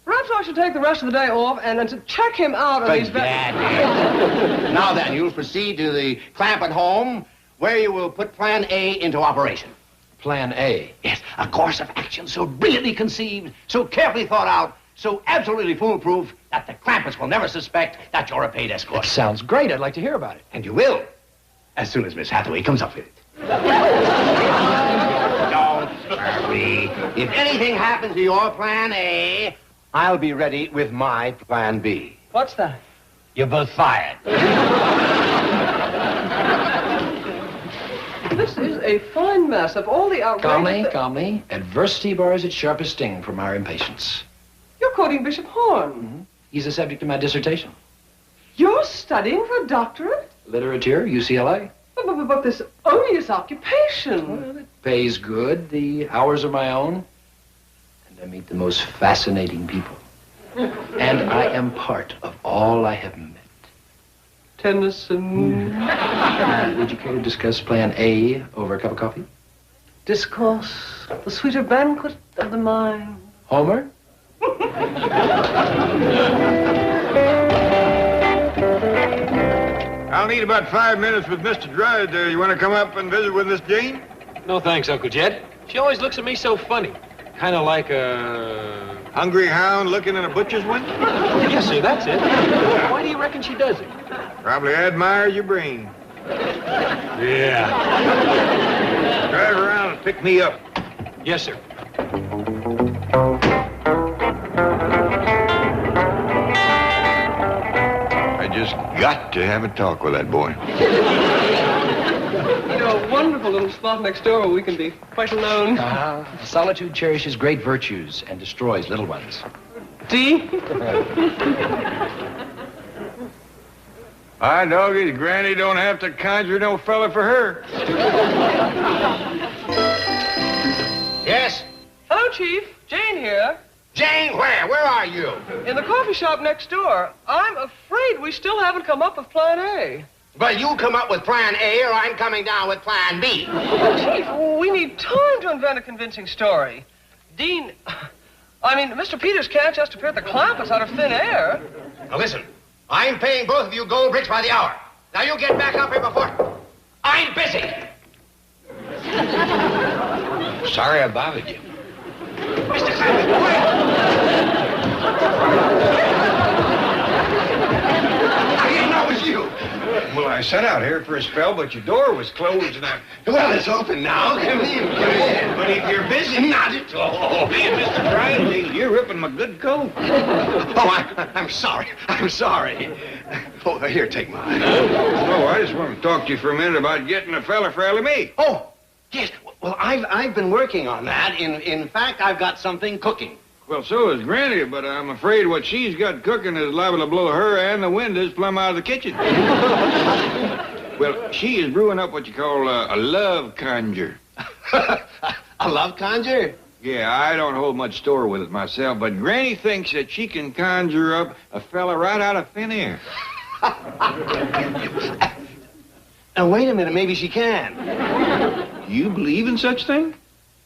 Perhaps I should take the rest of the day off and then to check him out on these... Now then, you'll proceed to the Clampett home, where you will put Plan A into operation. Plan A? Yes, a course of action so brilliantly conceived, so carefully thought out, so absolutely foolproof that the Clampetts will never suspect that you're a paid escort. That sounds great. I'd like to hear about it. And you will, as soon as Miss Hathaway comes up with it. Don't worry. If anything happens to your Plan A, I'll be ready with my Plan B. What's that? You're both fired. This is a fine mess of all the outrageous... Calmly. Adversity bars its sharpest sting from our impatience. You're quoting Bishop Horn. Mm-hmm. He's the subject of my dissertation. You're studying for a doctorate? Literature, UCLA. But this odious occupation. Well, it pays good. The hours are my own. And I meet the most fascinating people. And I am part of all I have met. Tennyson. Would you care to discuss Plan A over a cup of coffee? Discourse, the sweeter banquet of the mind. Homer? I'll need about 5 minutes with Mr. Drysdale. You want to come up and visit with Miss Jane? No thanks, Uncle Jed. She always looks at me so funny. Kind of like a... Hungry hound looking in a butcher's window? Yes, sir, that's it. Why do you reckon she does it? Probably admires your brain. Yeah. Drive around and pick me up. Yes, sir. I just got to have a talk with that boy. You know, a wonderful little spot next door where we can be quite alone. Solitude cherishes great virtues and destroys little ones. D? I doggy, Granny don't have to conjure no fella for her. Yes? Hello, Chief. Jane here. Jane, where? Where are you? In the coffee shop next door. I'm afraid we still haven't come up with Plan A. Well, you come up with Plan A, or I'm coming down with Plan B. Chief, we need time to invent a convincing story. Dean... Mr. Peters can't just appear at the Clampetts out of thin air. Now, listen. I'm paying both of you gold bricks by the hour. Now, you get back up here before... I'm busy. Sorry I bothered you. Mr. Clampett, quiet! I didn't know it was you. Well, I I sat out here for a spell, but your door was closed and I... Well, it's open now. Come in. But if you're busy... Not at all. Man, Mr. Drysdale, you're ripping my good coat. I'm sorry. I'm sorry. Oh, here, take mine. Oh, I just want to talk to you for a minute about getting a fella for Ellie Mae. Oh, yes. Well, I've been working on that. In fact, I've got something cooking. Well, so is Granny, but I'm afraid what she's got cooking is liable to blow her and the windows plumb out of the kitchen. Well, she is brewing up what you call a love conjure. A love conjure? Yeah, I don't hold much store with it myself, but Granny thinks that she can conjure up a fella right out of thin air. Now, wait a minute. Maybe she can. You believe in such thing?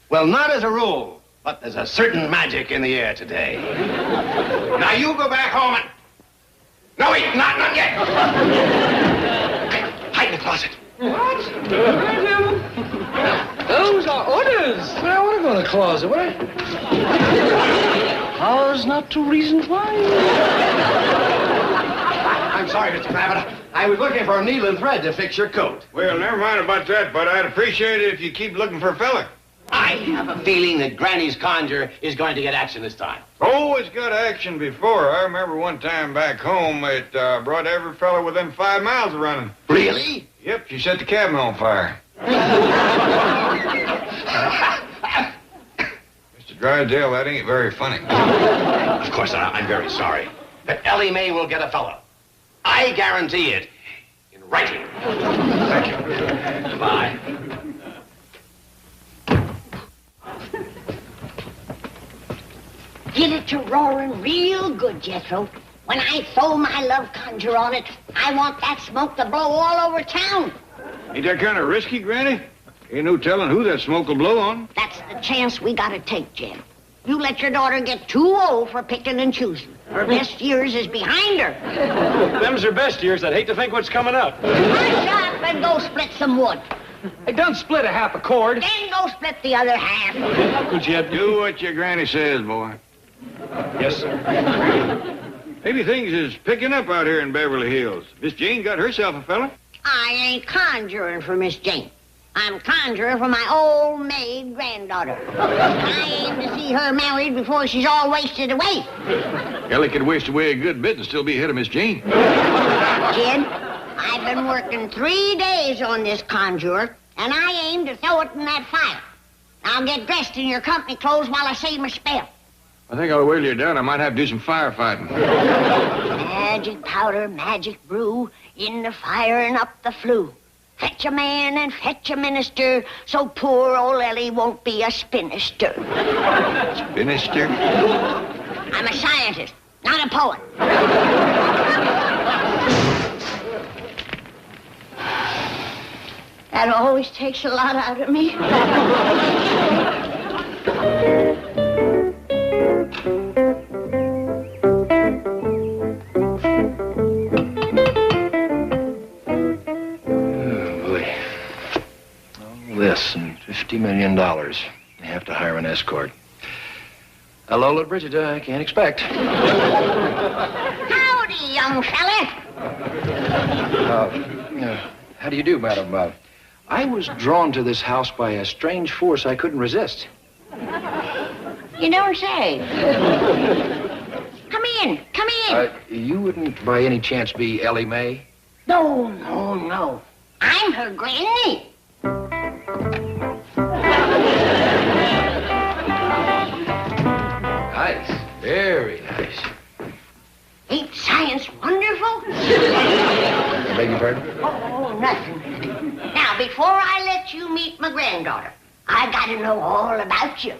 Well, not as a rule. But there's a certain magic in the air today. Now you go back home and... No, wait, not yet. Hide in the closet. What? Those are orders. I want to go in the closet. What? Powers not to reason why. I'm sorry, Mr. Clampett. I was looking for a needle and thread to fix your coat. Well, never mind about that, but I'd appreciate it if you keep looking for a fella. I have a feeling that Granny's conjure is going to get action this time. Oh, it's got action before. I remember one time back home, it brought every fella within 5 miles of running. Really? Yep, she set the cabin on fire. Mr. Drysdale, that ain't very funny. Of course, I'm very sorry. But Ellie Mae will get a fella. I guarantee it in writing. Thank you. Goodbye. Get it to roaring real good, Jethro. When I throw my love conjure on it, I want that smoke to blow all over town. Ain't that kind of risky, Granny? Ain't no telling who that smoke will blow on. That's the chance we gotta take, Jed. You let your daughter get too old for picking and choosing. Her best years is behind her. Them's her best years. I'd hate to think what's coming up. Hush up and go split some wood. I done split a half a cord. Then go split the other half. Could you Do what your granny says, boy. Yes, sir. Maybe things is picking up out here in Beverly Hills. Miss Jane got herself a fella. I ain't conjuring for Miss Jane. I'm conjuring for my old maid granddaughter. I aim to see her married before she's all wasted away. Ellie could waste away a good bit and still be ahead of Miss Jane. Kid, I've been working 3 days on this conjure, and I aim to throw it in that fire. I'll get dressed in your company clothes while I say my spell. I think I'll wait till you're done. I might have to do some firefighting. Magic powder, magic brew, in the fire and up the flue. Fetch a man and fetch a minister, so poor old Ellie won't be a spinster. Spinster? I'm a scientist, not a poet. That always takes a lot out of me. This and $50 million. You have to hire an escort. A Lola Bridget, I can't expect. Howdy, young fella. How do you do, madam? I was drawn to this house by a strange force I couldn't resist. You don't say. Come in, come in. You wouldn't by any chance be Ellie Mae? No, no, no. I'm her granny. Nice. Very nice. Ain't science wonderful? I beg your pardon? Oh, nothing. Now, before I let you meet my granddaughter, I gotta know all about you.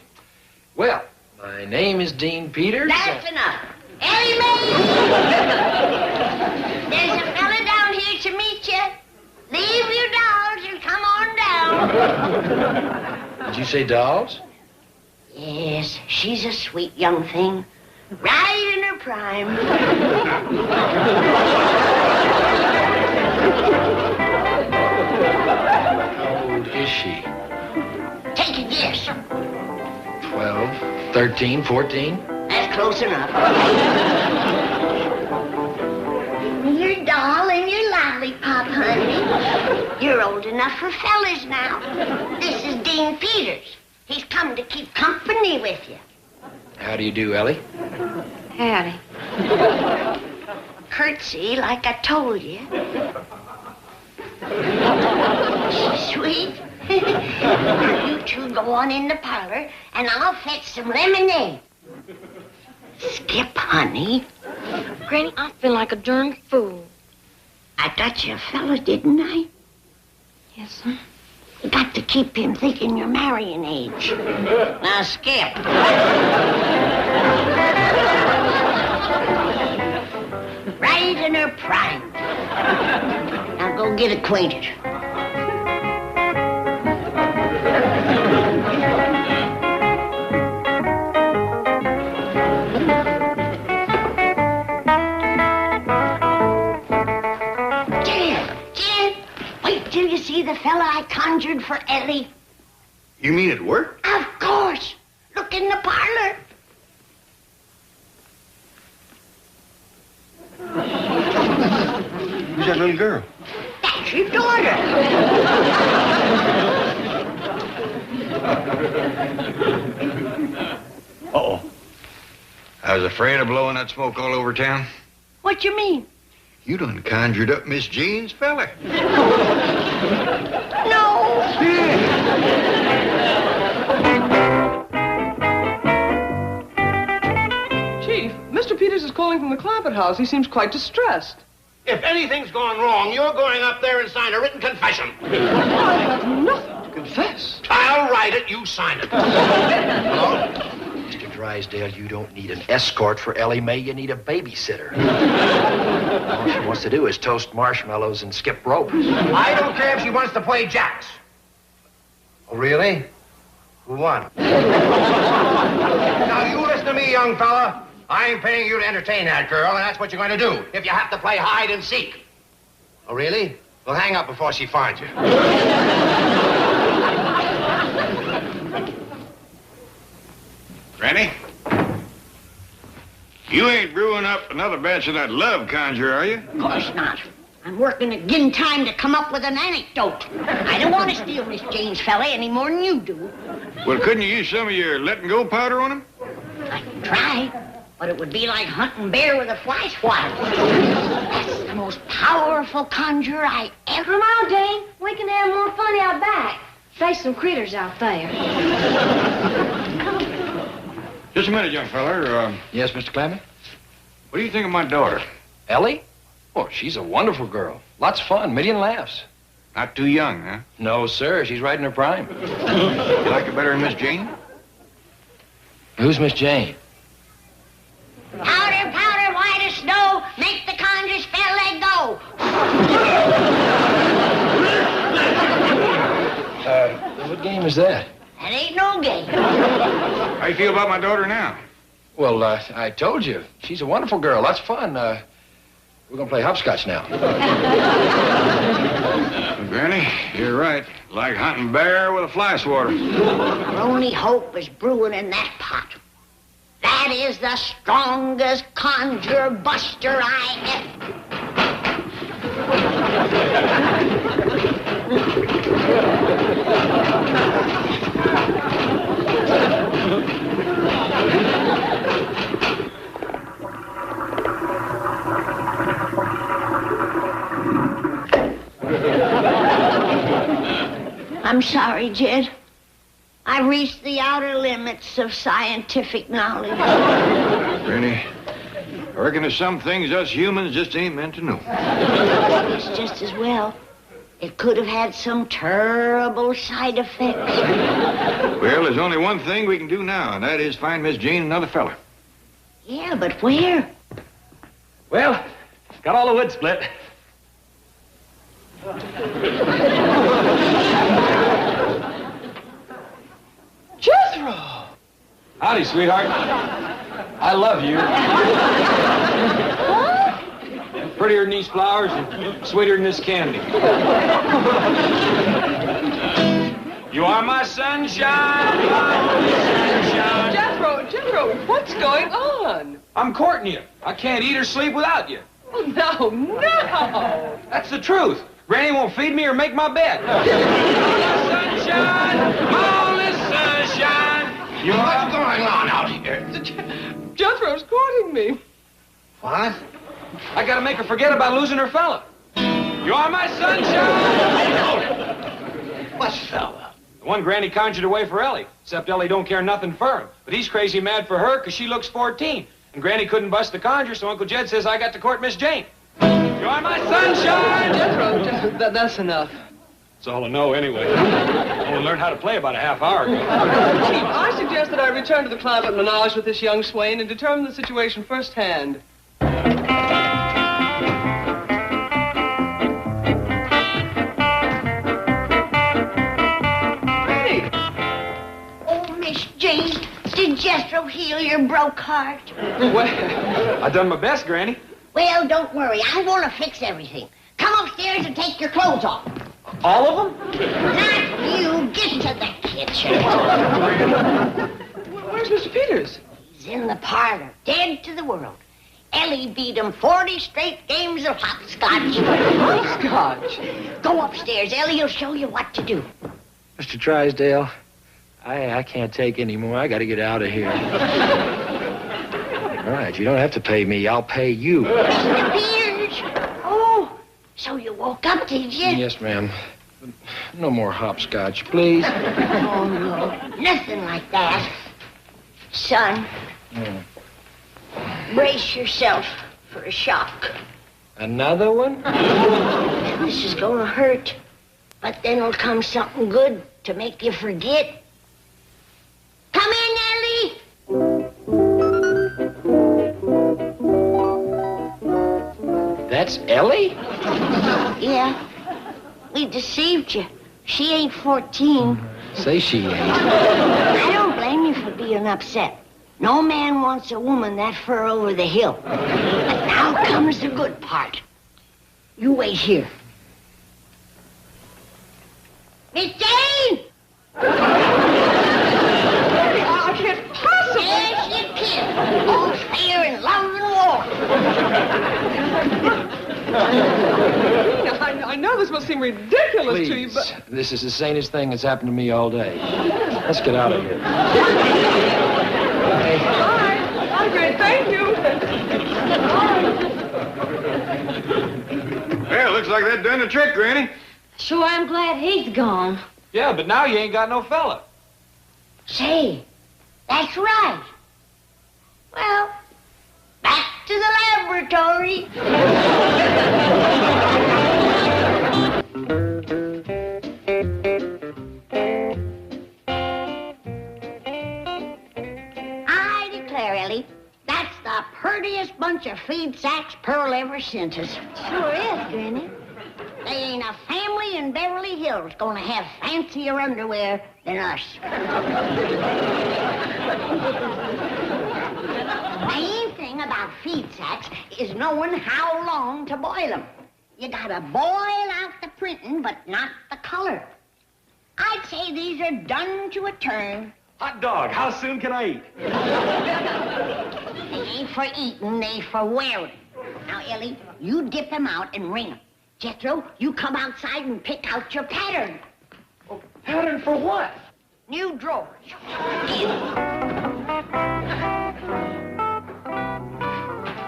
Well, my name is Dean Peters. That's enough. Ellie Mae! There's a fella down here to meet you. Leave your dolls and come on down. Did you say dolls? Yes, she's a sweet young thing. Right in her prime. How old is she? Take a guess. 12, 13, 14? That's close enough. Your doll and your lollipop, honey. You're old enough for fellas now. This is Dean Peters. He's come to keep company with you. How do you do, Ellie? Howdy. Curtsy, like I told you. Sweet. You two go on in the parlor, and I'll fetch some lemonade. Skip, honey. Granny, I feel like a darn fool. I got you a fella, didn't I? Yes, sir. You got to keep him thinking you're marrying age. Now, Skip. Right in her prime. Now go get acquainted. Jen, wait till you see the fella I conjured for Ellie. You mean it worked? Of course. Look in the parlor. Who's that little girl? That's your daughter. Uh-oh. I was afraid of blowing that smoke all over town. What you mean? You done conjured up Miss Jean's fella. No. Chief, Mr. Peters is calling from the Clampett house. He seems quite distressed. If anything's gone wrong, you're going up there and sign a written confession. I have nothing to confess. I'll write it, you sign it. Hello? Mr. Drysdale, you don't need an escort for Ellie Mae. You need a babysitter. All she wants to do is toast marshmallows and skip rope. I don't care if she wants to play jacks. Oh, really? Who won? Now, you listen to me, young fella. I'm paying you to entertain that girl, and that's what you're going to do if you have to play hide and seek. Oh, really? Well, hang up before she finds you. Granny? You ain't brewing up another batch of that love conjure, are you? Of course not. I'm working again time to come up with an anecdote. I don't want to steal Miss Jane's fella any more than you do. Well, couldn't you use some of your letting go powder on him? I can try, but it would be like hunting bear with a fly swatter. That's the most powerful conjure I ever... Come on, Dane. We can have more fun out back. Face some critters out there. Just a minute, young feller. Yes, Mr. Clampett? What do you think of my daughter? Ellie? Oh, she's a wonderful girl. Lots of fun, million laughs. Not too young, huh? No, sir. She's right in her prime. You like her better than Miss Jane? Who's Miss Jane? Powder, powder, white as snow, make the conjure spell let go. What game is that? That ain't no game. How you feel about my daughter now? Well, I told you. She's a wonderful girl. Lots of fun. We're going to play hopscotch now. Well, Granny, you're right. Like hunting bear with a fly swatter. Our only hope is brewing in that pot. That is the strongest conjure buster I ever... I'm sorry, Jed. I reached the outer limits of scientific knowledge. Granny, I reckon there's some things us humans just ain't meant to know. It's just as well. It could have had some terrible side effects. Well, there's only one thing we can do now, and that is find Miss Jane another fella. Yeah, but where? Well, got all the wood split. Jethro! Howdy, sweetheart. I love you. What? Prettier than these flowers and sweeter than this candy. You are my sunshine, my sunshine. Jethro, what's going on? I'm courting you. I can't eat or sleep without you. Oh, no. That's the truth. Granny won't feed me or make my bed. Sunshine, morning sunshine. What's going on out here? Jethro's courting me. What? I gotta make her forget about losing her fella. You are my sunshine. What fella? The one Granny conjured away for Ellie. Except Ellie don't care nothing for him. But he's crazy mad for her because she looks 14. And Granny couldn't bust the conjure, so Uncle Jed says I got to court Miss Jane. You are my sunshine! Jethro, that's enough. It's all I know anyway. I only learned how to play about a half hour ago. Chief, I suggest that I return to the Clampett menage with this young swain and determine the situation firsthand. Oh, Miss Jane, did Jethro heal your broke heart? Well, I done my best, Granny. Well, don't worry. I'm going to fix everything. Come upstairs and take your clothes off. All of them? Not you. Get to the kitchen. Where's Mr. Peters? He's in the parlor, dead to the world. Ellie beat him 40 straight games of hopscotch. Hopscotch? Go upstairs. Ellie will show you what to do. Mr. Drysdale, I can't take any more. I got to get out of here. All right, you don't have to pay me. I'll pay you. Mr. Peters! Oh, so you woke up, did you? Yes, ma'am. No more hopscotch, please. Oh, no. Nothing like that. Son, brace yourself for a shock. Another one? This is gonna hurt, but then will come something good to make you forget. Come in, Ellie! That's Ellie? Yeah, we deceived you. She ain't 14. Say she ain't. I don't blame you for being upset. No man wants a woman that far over the hill. But now comes the good part. You wait here. Miss Jane! I can't possibly. Yes, you can. All fair in love and war. I know this must seem ridiculous Please. to you, but... This is the sanest thing that's happened to me all day. Let's get out of here. Bye. Bye, great. Thank you. Well, looks like that done the trick, Granny. Sure, I'm glad he's gone. Yeah, but now you ain't got no fella. Say, that's right. Well, back to the laboratory. I declare, Ellie, that's the prettiest bunch of feed sacks Pearl ever sent us. Sure is, Granny. They ain't a family in Beverly Hills gonna have fancier underwear than us. The main thing about feed sacks is knowing how long to boil them. You gotta boil out the printing, but not the color. I'd say these are done to a turn. Hot dog, how soon can I eat? They ain't for eating, they for wearing. Now, Ellie, you dip them out and wring them. Jethro, you come outside and pick out your pattern. Pattern for what? New drawers.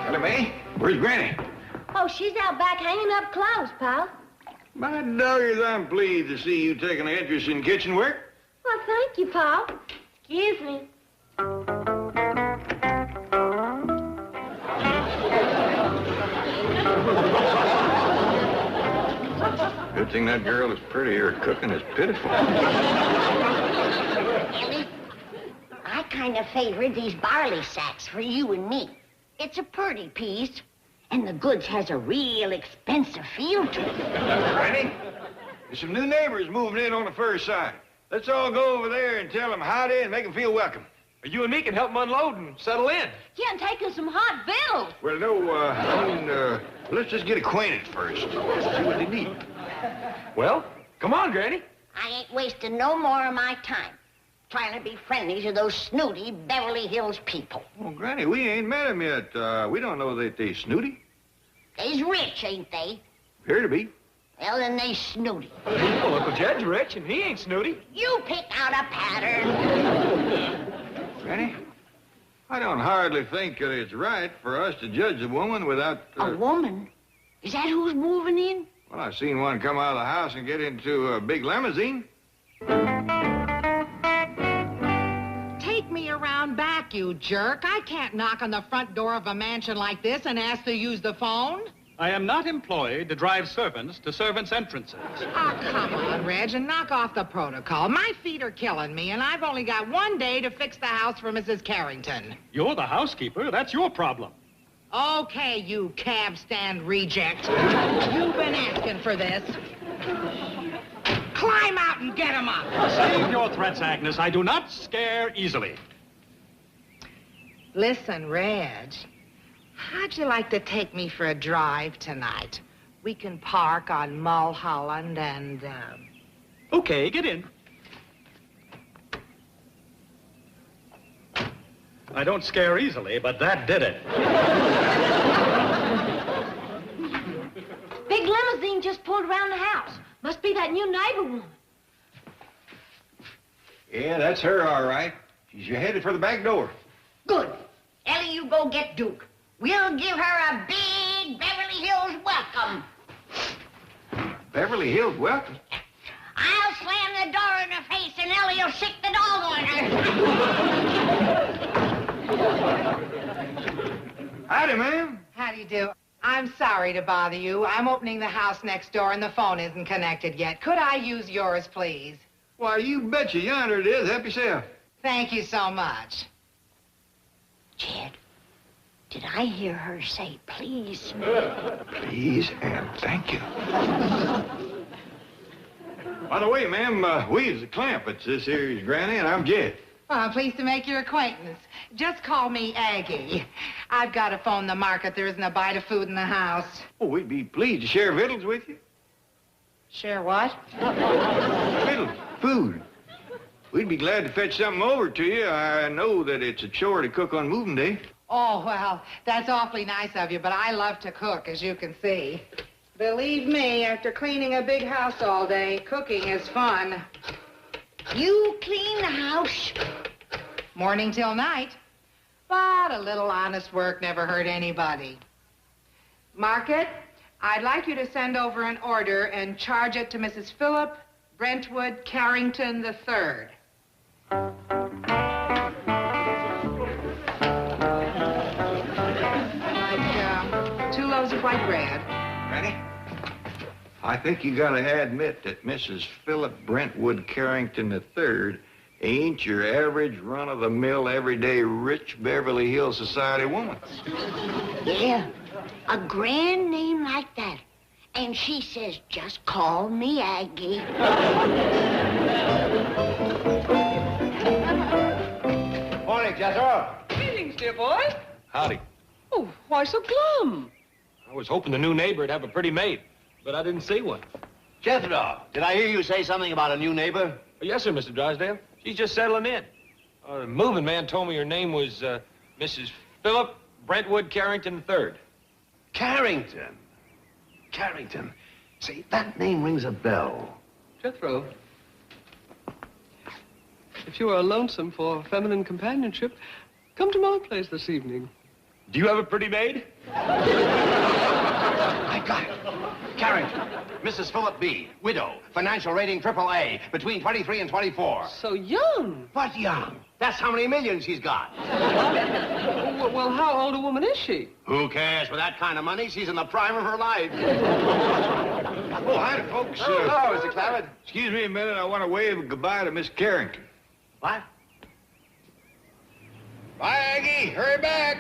Ellie Mae, where's Granny? Oh, she's out back hanging up clothes, pal. My doggers, I'm pleased to see you taking an interest in kitchen work. Well, thank you, pal. Excuse me. Good thing that girl is pretty. Her cooking is pitiful. Ellie, I kind of favored these barley sacks for you and me. It's a pretty piece, and the goods has a real expensive feel to it. Granny, there's some new neighbors moving in on the first side. Let's all go over there and tell them howdy and make them feel welcome. You and me can help them unload and settle in. Yeah, I'm taking some hot bills. Well, no, let's just get acquainted first. See what they need. Well, come on, Granny. I ain't wasting no more of my time trying to be friendly to those snooty Beverly Hills people. Well, Granny, we ain't met them yet. We don't know that they snooty. They's rich, ain't they? Appear to be. Well, then they snooty. Well, Uncle Jed's rich, and he ain't snooty. You pick out a pattern. Granny, I don't hardly think that it's right for us to judge a woman without... A woman? Is that who's moving in? Well, I seen one come out of the house and get into a big limousine. Take me around back, you jerk. I can't knock on the front door of a mansion like this and ask to use the phone. I am not employed to drive servants to servants' entrances. Oh, come on, Reg, and knock off the protocol. My feet are killing me, and I've only got one day to fix the house for Mrs. Carrington. You're the housekeeper. That's your problem. Okay, you cab stand reject. You've been asking for this. Climb out and get him up. Save your threats, Agnes. I do not scare easily. Listen, Reg, how'd you like to take me for a drive tonight? We can park on Mulholland and, Okay, get in. I don't scare easily, but that did it. Big limousine just pulled around the house. Must be that new neighbor woman. Yeah, that's her, all right. She's headed for the back door. Good. Ellie, you go get Duke. We'll give her a big Beverly Hills welcome. Beverly Hills welcome? I'll slam the door in her face and Ellie'll sick the dog on her. Howdy, ma'am. How do you do? I'm sorry to bother you. I'm opening the house next door and the phone isn't connected yet. Could I use yours, please? Why, you betcha. Yonder it is. Help yourself. Thank you so much. Jed, did I hear her say please? Please and thank you. By the way, ma'am, we is the Clampetts. This here is Granny, and I'm Jed. Well, I'm pleased to make your acquaintance. Just call me Aggie. I've got to phone the market. There isn't a bite of food in the house. Oh, we'd be pleased to share victuals with you. Share what? Victuals, food. We'd be glad to fetch something over to you. I know that it's a chore to cook on moving day. Oh, well, that's awfully nice of you, but I love to cook, as you can see. Believe me, after cleaning a big house all day, cooking is fun. You clean the house? Morning till night. But a little honest work never hurt anybody. Market, I'd like you to send over an order and charge it to Mrs. Philip Brentwood Carrington III. Like 2 loaves of white bread. Granny, I think you gotta admit that Mrs. Philip Brentwood Carrington III ain't your average run-of-the-mill, everyday rich Beverly Hills society woman. Yeah, a grand name like that. And she says, just call me Aggie. Morning, Jethro. Greetings, dear boy. Howdy. Oh, why so glum? I was hoping the new neighbor'd have a pretty maid, but I didn't see one. Jethro, did I hear you say something about a new neighbor? Yes, sir, Mr. Drysdale. She's just settling in. The moving man told me her name was Mrs. Philip Brentwood Carrington III. Carrington. Carrington. See, that name rings a bell. Jethro, if you are lonesome for feminine companionship, come to my place this evening. Do you have a pretty maid? I got it. Carrington. Mrs. Philip B., widow, financial rating AAA, between 23 and 24. So young. What young? That's how many millions she's got. Well, how old a woman is she? Who cares? With that kind of money, she's in the prime of her life. Oh, hi, folks. Hello, Mr. Clampett. Excuse me a minute. I want to wave goodbye to Miss Carrington. What? Bye, Aggie. Hurry back.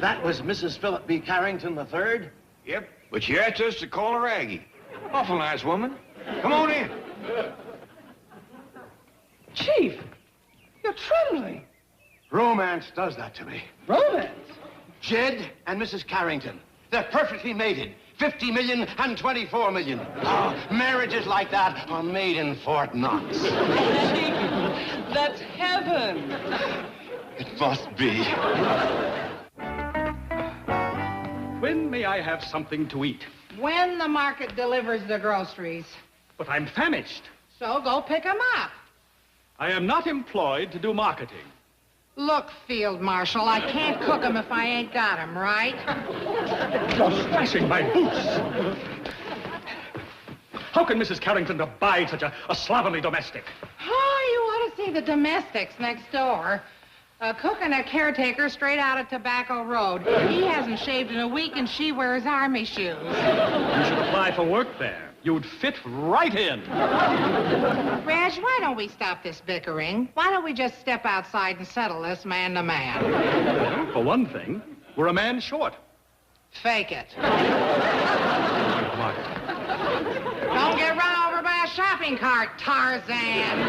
That was Mrs. Philip B. Carrington III? Yep, but she asked us to call her Aggie. Awful nice woman. Come on in. Chief, you're trembling. Romance does that to me. Romance? Jed and Mrs. Carrington. They're perfectly mated. 50 million and 24 million. Oh, marriages like that are made in Fort Knox. Chief, that's heaven. It must be. When may I have something to eat? When the market delivers the groceries. But I'm famished. So go pick 'em up. I am not employed to do marketing. Look, Field Marshal, I can't cook 'em if I ain't got 'em, right? You're slashing my boots. How can Mrs. Carrington abide such a slovenly domestic? Oh, you ought to see the domestics next door. A cook and a caretaker straight out of Tobacco Road. He hasn't shaved in a week, and she wears army shoes. You should apply for work there. You'd fit right in. Reg, why don't we stop this bickering? Why don't we just step outside and settle this man to man? Well, for one thing, we're a man short. Fake it. Margaret. Don't get run over by a shopping cart, Tarzan.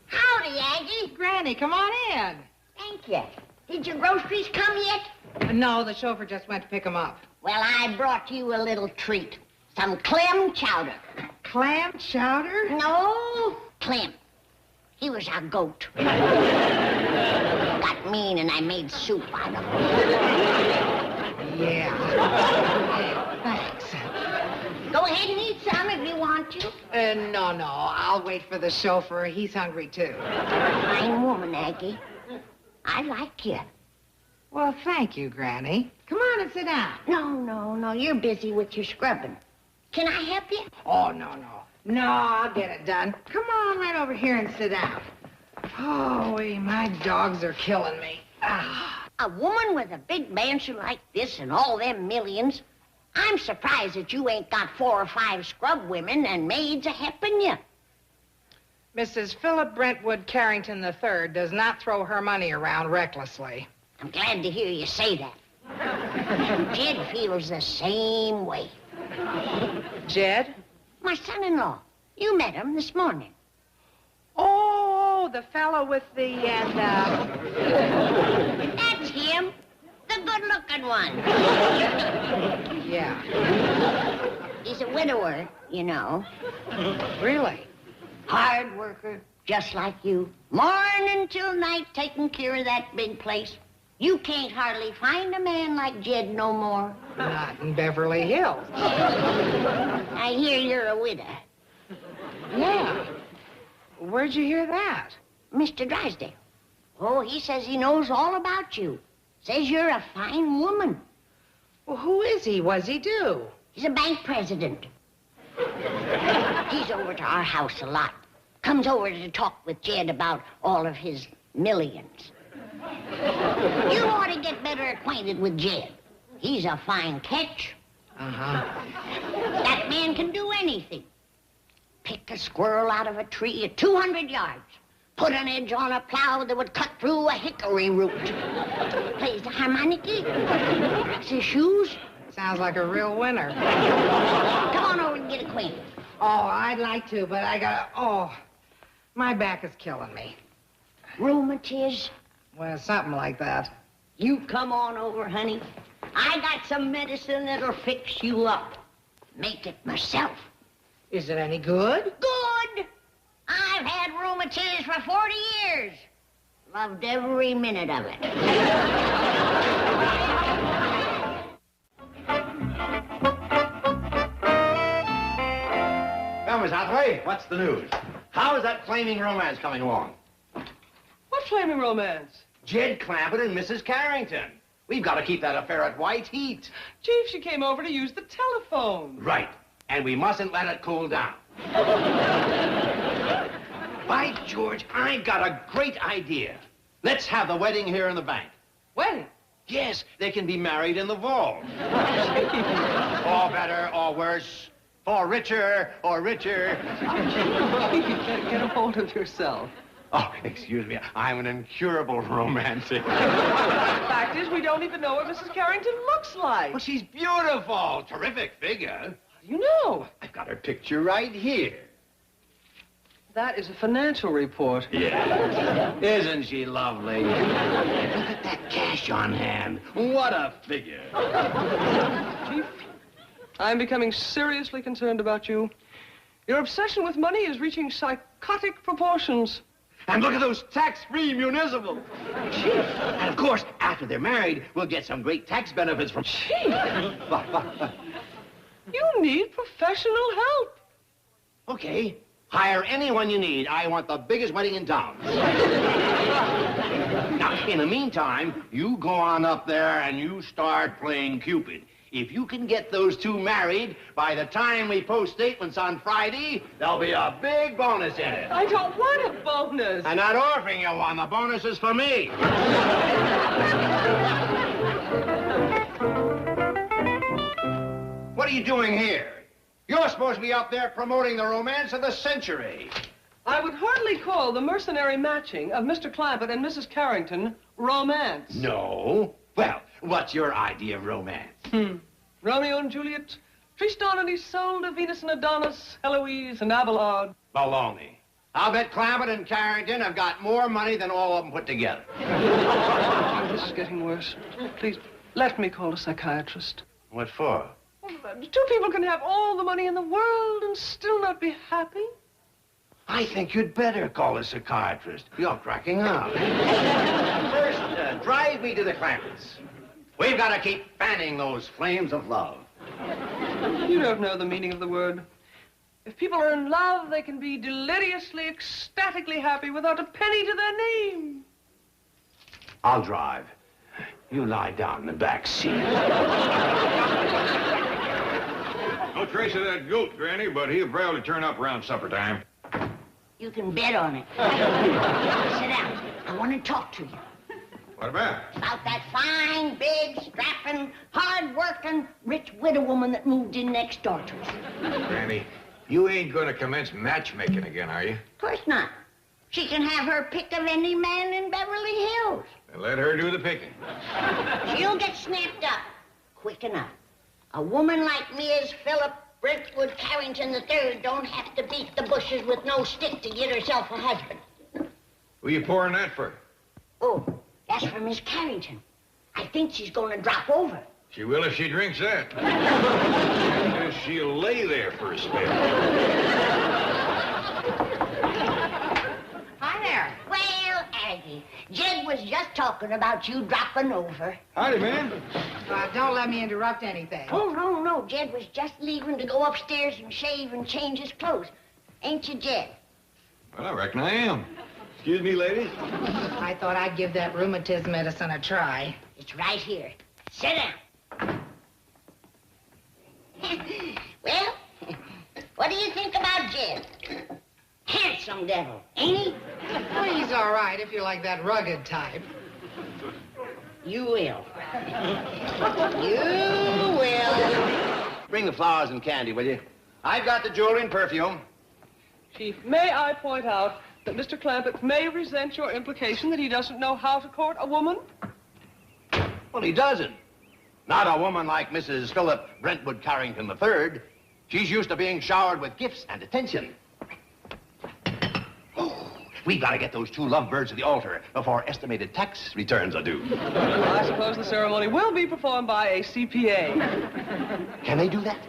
Howdy, Aggie. Granny, come on in. Thank you. Did your groceries come yet? No, the chauffeur just went to pick 'em up. Well, I brought you a little treat. Some clam chowder. Clam chowder? No, Clem. He was our goat. Got mean and I made soup out of him. Yeah. Thanks. Go ahead and eat some if you want to. No. I'll wait for the chauffeur. He's hungry, too. Fine woman, Aggie. I like you. Well, thank you, Granny. Come on and sit down. No. You're busy with your scrubbing. Can I help you? Oh, no. No, I'll get it done. Come on right over here and sit down. Oh, my dogs are killing me. A woman with a big mansion like this and all them millions, I'm surprised that you ain't got 4 or 5 scrub women and maids a-helping you. Mrs. Philip Brentwood Carrington III does not throw her money around recklessly. I'm glad to hear you say that. Jed feels the same way. Jed? My son-in-law. You met him this morning. Oh, the fellow with the, That's him. The good-looking one. Yeah. He's a widower, you know. Really? Hard worker, just like you. Morning till night taking care of that big place. You can't hardly find a man like Jed no more. Not in Beverly Hills. I hear you're a widow. Yeah. Where'd you hear that? Mr. Drysdale. Oh, he says he knows all about you. Says you're a fine woman. Well, who is he? What's he do? He's a bank president. He's over to our house a lot. Comes over to talk with Jed about all of his millions. You ought to get better acquainted with Jed. He's a fine catch. Uh-huh. That man can do anything. Pick a squirrel out of a tree at 200 yards. Put an edge on a plow that would cut through a hickory root. Plays the harmonica. Makes his shoes. Sounds like a real winner. Come on over and get acquainted. Oh, I'd like to, but I gotta... Oh, my back is killing me. Rheumatiz. Well, something like that. You come on over, honey. I got some medicine that'll fix you up. Make it myself. Is it any good? Good. I've had rheumatiz for 40 years. Loved every minute of it. Well, Miss Hathaway, what's the news? How is that flaming romance coming along? What flaming romance? Jed Clampett and Mrs. Carrington. We've got to keep that affair at white heat. Chief, she came over to use the telephone. Right. And we mustn't let it cool down. By George, I've got a great idea. Let's have the wedding here in the bank. Wedding? Yes, they can be married in the vault. Or better, or worse. Or richer, or richer. Get a hold of yourself. Oh, excuse me. I'm an incurable romantic. The fact is, we don't even know what Mrs. Carrington looks like. Well, she's beautiful. Terrific figure. How do you know? I've got her picture right here. That is a financial report. Yeah. Isn't she lovely? Look at that cash on hand. What a figure. Chief, I'm becoming seriously concerned about you. Your obsession with money is reaching psychotic proportions. And look at those tax-free municipals. Gee. And of course, after they're married, we'll get some great tax benefits from... You need professional help. Okay. Hire anyone you need. I want the biggest wedding in town. Now, in the meantime, you go on up there and you start playing Cupid. If you can get those two married, by the time we post statements on Friday, there'll be a big bonus in it. I don't want a bonus. I'm not offering you one. The bonus is for me. What are you doing here? You're supposed to be up there promoting the romance of the century. I would hardly call the mercenary matching of Mr. Clampett and Mrs. Carrington romance. No. Well, what's your idea of romance? Romeo and Juliet, Tristan and Isolde, Venus and Adonis, Heloise and Abelard. Baloney. I'll bet Clampett and Carrington have got more money than all of them put together. This is getting worse. Please, let me call a psychiatrist. What for? Two people can have all the money in the world and still not be happy. I think you'd better call a psychiatrist. You're cracking up. First, drive me to the Clampetts. We've got to keep fanning those flames of love. You don't know the meaning of the word. If people are in love, they can be deliriously, ecstatically happy without a penny to their name. I'll drive. You lie down in the back seat. No trace of that goat, Granny, but he'll probably turn up around supper time. You can bet on it. Sit down. I want to talk to you. What about? About that fine, big, strapping, hard-working, rich widow woman that moved in next door to us. Granny, you ain't gonna commence matchmaking again, are you? Of course not. She can have her pick of any man in Beverly Hills. Then let her do the picking. She'll get snapped up quick enough. A woman like Ms. Philip Brentwood Carrington III don't have to beat the bushes with no stick to get herself a husband. Who you pouring that for? Oh, that's for Miss Carrington. I think she's going to drop over. She will if she drinks that. And she'll lay there for a spell. Hi there. Well, Aggie, Jed was just talking about you dropping over. Howdy, man. Don't let me interrupt anything. Oh, no. Jed was just leaving to go upstairs and shave and change his clothes. Ain't you, Jed? Well, I reckon I am. Excuse me, ladies. I thought I'd give that rheumatism medicine a try. It's right here. Sit down. Well, what do you think about Jed? Handsome devil, ain't he? Well, he's all right if you like that rugged type. You will. You will. Bring the flowers and candy, will you? I've got the jewelry and perfume. Chief, may I point out that Mr. Clampett may resent your implication that he doesn't know how to court a woman? Well, he doesn't. Not a woman like Mrs. Philip Brentwood Carrington III. She's used to being showered with gifts and attention. Oh, we've got to get those two lovebirds to the altar before estimated tax returns are due. I suppose the ceremony will be performed by a CPA. Can they do that?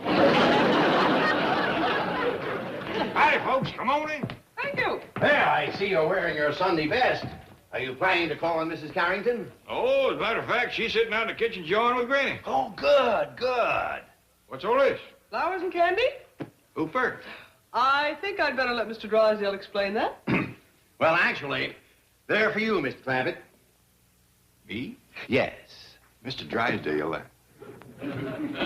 Howdy, folks. Come on in. Thank you. There, I see you're wearing your Sunday best. Are you planning to call on Mrs. Carrington? Oh, as a matter of fact, she's sitting out in the kitchen jawing with Granny. Oh, good. What's all this? Flowers and candy? Who first? I think I'd better let Mr. Drysdale explain that. Well, actually, they're for you, Mr. Clampett. Me? Yes. Mr. Drysdale.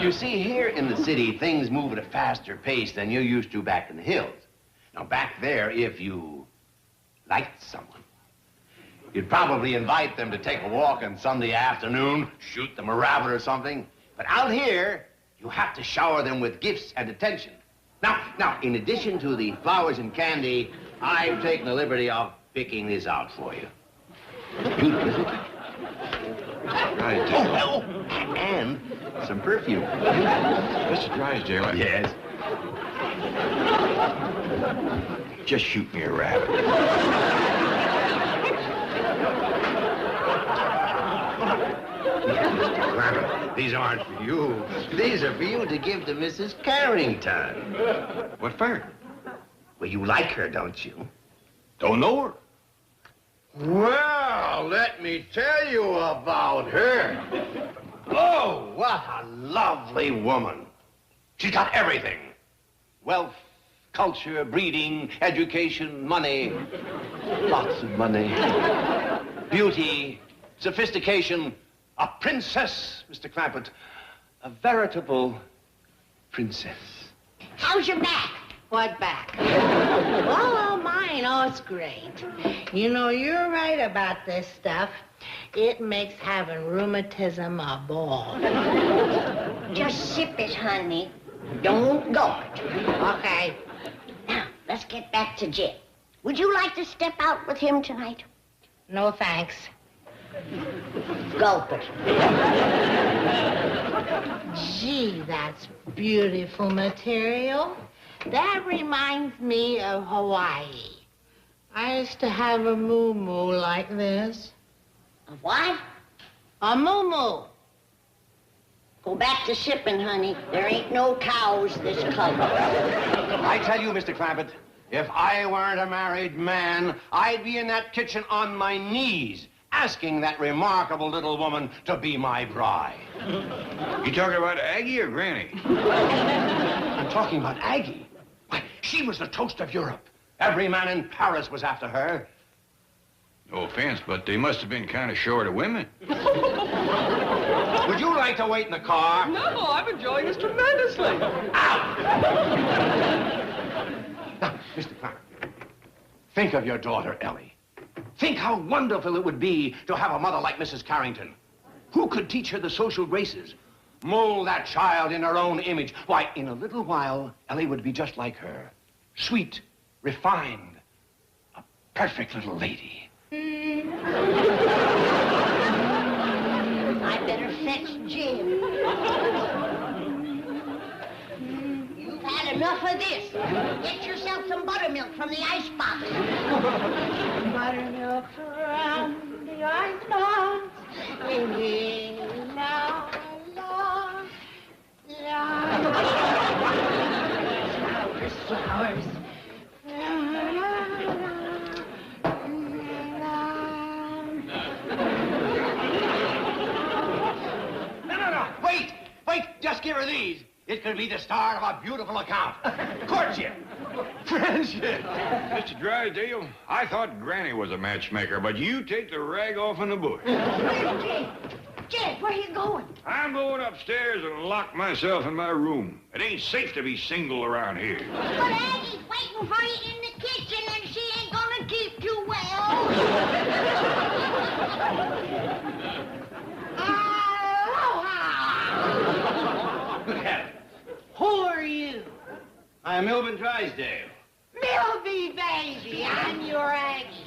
You see, here in the city, things move at a faster pace than you used to back in the hills. Now, back there, if you liked someone, you'd probably invite them to take a walk on Sunday afternoon, shoot them a rabbit or something. But out here, you have to shower them with gifts and attention. Now, in addition to the flowers and candy, I've taken the liberty of picking this out for you. Beautiful, isn't it? Oh, and some perfume. Mr. Drysdale. Yes. Just shoot me a rabbit. These aren't for you. These are for you to give to Mrs. Carrington. What for? Well, you like her, don't you? Don't know her. Well, let me tell you about her. Oh, what a lovely woman. She's got everything. Wealth, culture, breeding, education, money. Lots of money. Beauty, sophistication. A princess, Mr. Clampett. A veritable princess. How's your back? What back? Oh, mine, oh, it's great. You know, you're right about this stuff. It makes having rheumatism a ball. Just sip it, honey. Don't go it. Okay. Now, let's get back to Jim. Would you like to step out with him tonight? No, thanks. Gulp it. Gee, that's beautiful material. That reminds me of Hawaii. I used to have a moo-moo like this. A what? A moo-moo. Go back to sipping, honey. There ain't no cows this color. I tell you, Mr. Clampett, if I weren't a married man, I'd be in that kitchen on my knees, asking that remarkable little woman to be my bride. You talking about Aggie or Granny? I'm talking about Aggie. Why, she was the toast of Europe. Every man in Paris was after her. No offense, but they must have been kind of short of women. Would you like to wait in the car? No, I'm enjoying this tremendously. Now, Mr. Clark, think of your daughter, Ellie. Think how wonderful it would be to have a mother like Mrs. Carrington. Who could teach her the social graces? Mold that child in her own image. Why, in a little while, Ellie would be just like her. Sweet, refined, a perfect little lady. I better fetch Jim. You've had enough of this. Get yourself some buttermilk from the icebox. Buttermilk from the icebox. La, la, la. Flowers. Wait, just give her these. It could be the start of a beautiful account. Courtship. Friendship. Mr. Drysdale, I thought Granny was a matchmaker, but you take the rag off in the bush. Jed, where are you going? I'm going upstairs and lock myself in my room. It ain't safe to be single around here. But Aggie's waiting for you in the kitchen, and she ain't gonna keep you well. Who are you? I'm Milburn Drysdale. Milby, baby, I'm your Aggie.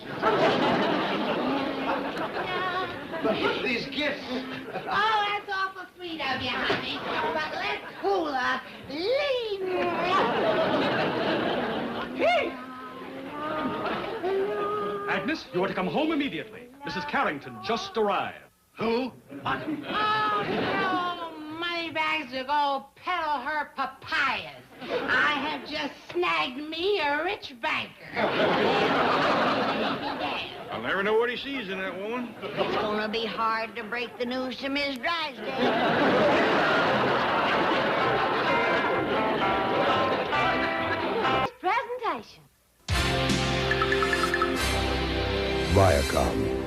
These gifts. Oh, that's awful sweet of you, honey. But let's hula. Leave me. Agnes, you are to come home immediately. Mrs. Carrington just arrived. Who? Oh, no, moneybags to go peddle her papayas. I have just snagged me a rich banker. I'll never know what he sees in that woman. It's gonna be hard to break the news to Miss Drysdale. Presentation. Viacom.